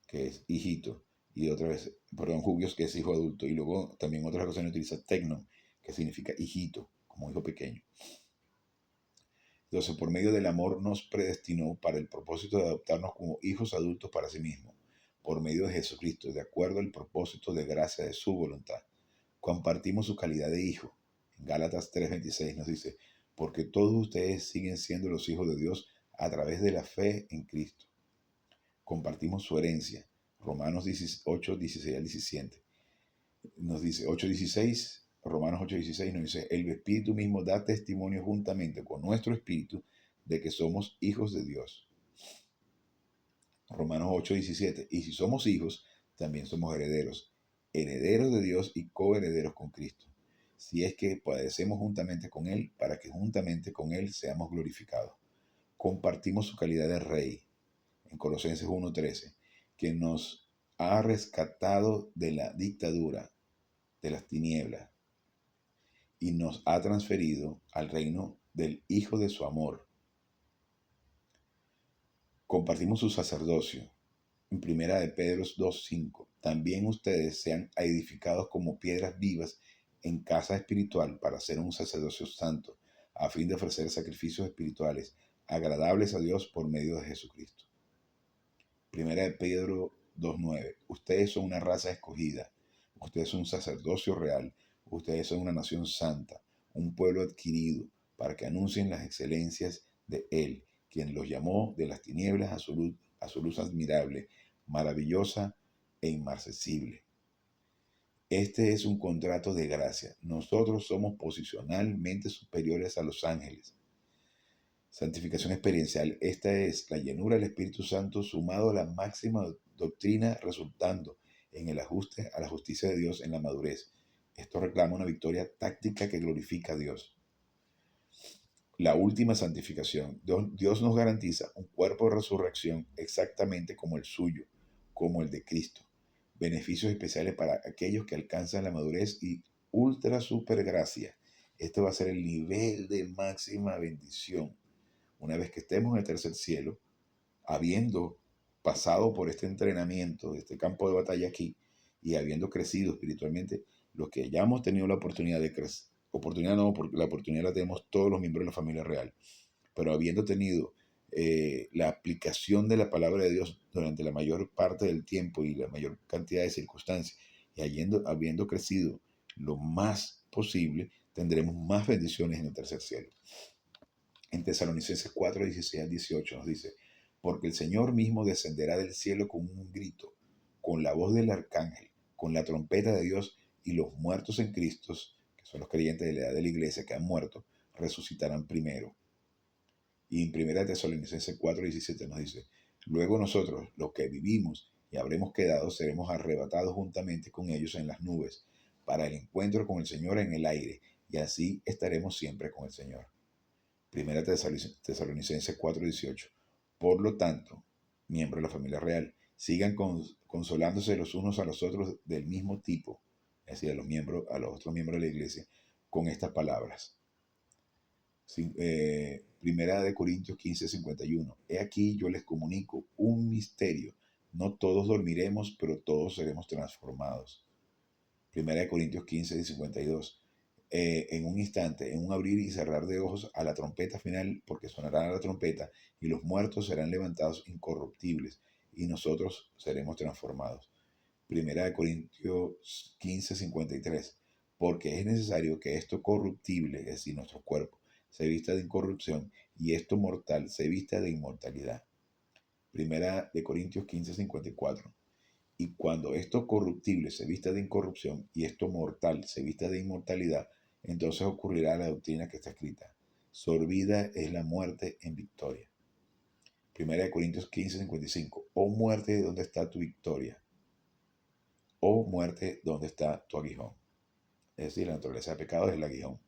que es hijito, y otra vez, perdón, jugios, que es hijo adulto, y luego también en otras ocasiones utiliza tecno, que significa hijito, como hijo pequeño. Entonces, por medio del amor nos predestinó para el propósito de adoptarnos como hijos adultos para sí mismo, por medio de Jesucristo, de acuerdo al propósito de gracia de su voluntad. Compartimos su calidad de hijo. En Gálatas 3:26 nos dice, porque todos ustedes siguen siendo los hijos de Dios a través de la fe en Cristo. Compartimos su herencia. Romanos 8:16 al 17. Nos dice 8:16, Romanos 8:16 nos dice, el Espíritu mismo da testimonio juntamente con nuestro Espíritu de que somos hijos de Dios. Romanos 8:17, y si somos hijos, también somos herederos, herederos de Dios y coherederos con Cristo, si es que padecemos juntamente con Él, para que juntamente con Él seamos glorificados. Compartimos su calidad de Rey, en Colosenses 1:13, que nos ha rescatado de la dictadura de las tinieblas y nos ha transferido al reino del Hijo de su amor. Compartimos su sacerdocio. En primera de Pedro 2:5, también ustedes sean edificados como piedras vivas en casa espiritual para ser un sacerdocio santo, a fin de ofrecer sacrificios espirituales agradables a Dios por medio de Jesucristo. Primera de Pedro 2:9, ustedes son una raza escogida, ustedes son un sacerdocio real, ustedes son una nación santa, un pueblo adquirido, para que anuncien las excelencias de Él, quien los llamó de las tinieblas a su luz admirable, maravillosa e inmarcesible. Este es un contrato de gracia. Nosotros somos posicionalmente superiores a los ángeles. Santificación experiencial. Esta es la llenura del Espíritu Santo sumado a la máxima doctrina, resultando en el ajuste a la justicia de Dios en la madurez. Esto reclama una victoria táctica que glorifica a Dios. La última santificación. Dios nos garantiza un cuerpo de resurrección exactamente como el suyo, como el de Cristo. Beneficios especiales para aquellos que alcanzan la madurez y ultra super gracia. Esto va a ser el nivel de máxima bendición. Una vez que estemos en el tercer cielo, habiendo pasado por este entrenamiento, este campo de batalla aquí, y habiendo crecido espiritualmente, los que hayamos tenido la oportunidad de crecer, oportunidad no, porque la oportunidad la tenemos todos los miembros de la familia real, pero habiendo tenido la aplicación de la palabra de Dios durante la mayor parte del tiempo y la mayor cantidad de circunstancias, y habiendo crecido lo más posible, tendremos más bendiciones en el tercer cielo. En Tesalonicenses 4:16-18 nos dice, porque el Señor mismo descenderá del cielo con un grito, con la voz del arcángel, con la trompeta de Dios, y los muertos en Cristo, que son los creyentes de la edad de la iglesia que han muerto, resucitarán primero. Y en 1 Tesalonicenses 4:17 nos dice, luego nosotros, los que vivimos y habremos quedado, seremos arrebatados juntamente con ellos en las nubes, para el encuentro con el Señor en el aire, y así estaremos siempre con el Señor. Primera Tesalonicenses 4:18. Por lo tanto, miembros de la familia real, sigan consolándose los unos a los otros del mismo tipo, es decir, a los otros miembros de la iglesia, con estas palabras. Primera de Corintios 15:51. He aquí yo les comunico un misterio. No todos dormiremos, pero todos seremos transformados. Primera de Corintios 15:52. En un instante, en un abrir y cerrar de ojos, a la trompeta final, porque sonará la trompeta, y los muertos serán levantados incorruptibles, y nosotros seremos transformados. Primera de Corintios 15:53. Porque es necesario que esto corruptible, es decir, nuestro cuerpo, se vista de incorrupción, y esto mortal se vista de inmortalidad. Primera de Corintios 15:54. Y cuando esto corruptible se vista de incorrupción y esto mortal se vista de inmortalidad, entonces ocurrirá la doctrina que está escrita. Sorbida es la muerte en victoria. Primera de Corintios 15:55. Oh muerte, ¿dónde está tu victoria? Oh muerte, ¿dónde está tu aguijón? Es decir, la naturaleza de pecado es el aguijón.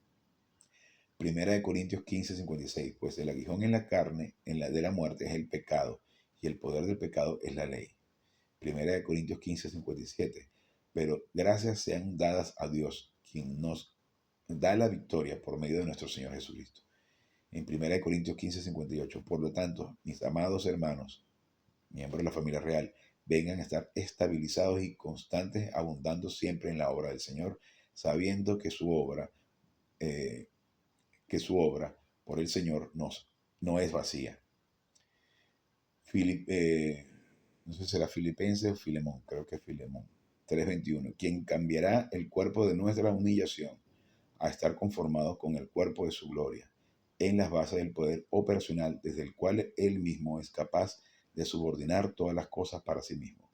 Primera de Corintios 15:56. Pues el aguijón en la carne, de la muerte, es el pecado, y el poder del pecado es la ley. Primera de Corintios 15:57. Pero gracias sean dadas a Dios, quien nos da la victoria por medio de nuestro Señor Jesucristo. En 1 Corintios 15:58. Por lo tanto, mis amados hermanos, miembros de la familia real, vengan a estar estabilizados y constantes, abundando siempre en la obra del Señor, sabiendo eh, que su obra por el Señor no es vacía. No sé si será Filipenses o Filemón, creo que es Filemón. 3:21. Quien cambiará el cuerpo de nuestra humillación a estar conformados con el cuerpo de su gloria, en las bases del poder operacional desde el cual Él mismo es capaz de subordinar todas las cosas para sí mismo.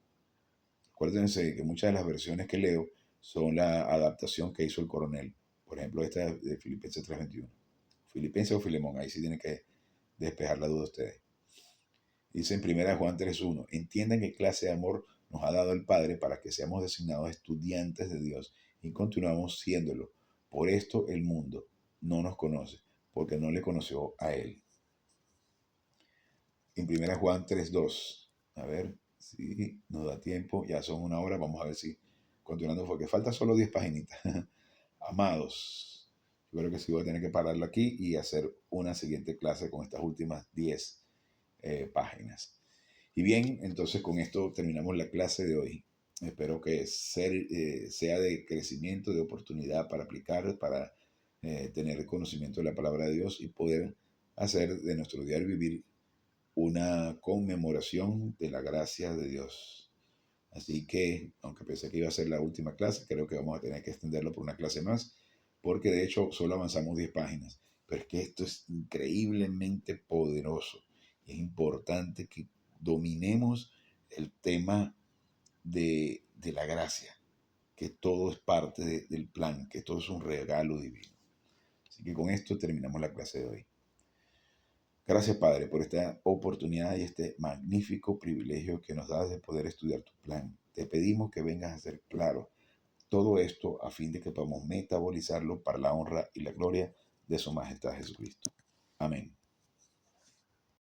Acuérdense que muchas de las versiones que leo son la adaptación que hizo el coronel. Por ejemplo, esta de Filipenses 3:21. Filipenses o Filemón, ahí sí tienen que despejar la duda ustedes. Dice en 1 Juan 3:1, entiendan qué clase de amor nos ha dado el Padre para que seamos designados estudiantes de Dios y continuamos siéndolo. Por esto el mundo no nos conoce, porque no le conoció a Él. En 1 Juan 3:2, a ver si nos da tiempo, ya son 1 hora, vamos a ver si continuando, porque falta solo 10 paginitas. Amados, yo creo que sí voy a tener que pararlo aquí y hacer una siguiente clase con estas últimas 10 páginas. Y bien, entonces con esto terminamos la clase de hoy. Espero que sea de crecimiento, de oportunidad para aplicar, para tener conocimiento de la palabra de Dios y poder hacer de nuestro diario vivir una conmemoración de la gracia de Dios. Así que, aunque pensé que iba a ser la última clase, creo que vamos a tener que extenderlo por una clase más, porque de hecho solo avanzamos 10 páginas. Pero es que esto es increíblemente poderoso. Y es importante que dominemos el tema de la gracia, que todo es parte del plan, que todo es un regalo divino. Así que con esto terminamos la clase de hoy. Gracias, Padre, por esta oportunidad y este magnífico privilegio que nos das de poder estudiar tu plan. Te pedimos que vengas a hacer claro todo esto a fin de que podamos metabolizarlo para la honra y la gloria de su majestad Jesucristo. Amén.